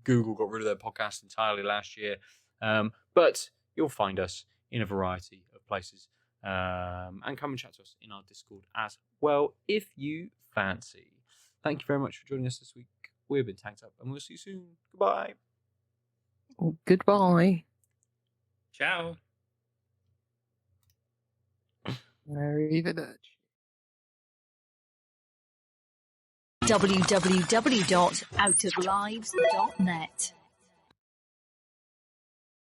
Google got rid of their podcast entirely last year. But you'll find us in a variety of places. And come and chat to us in our Discord as well if you fancy. Thank you very much for joining us this week. We've been Tanked Up and we'll see you soon. Goodbye. Goodbye. Ciao. Arrivederci. www.outoflives.net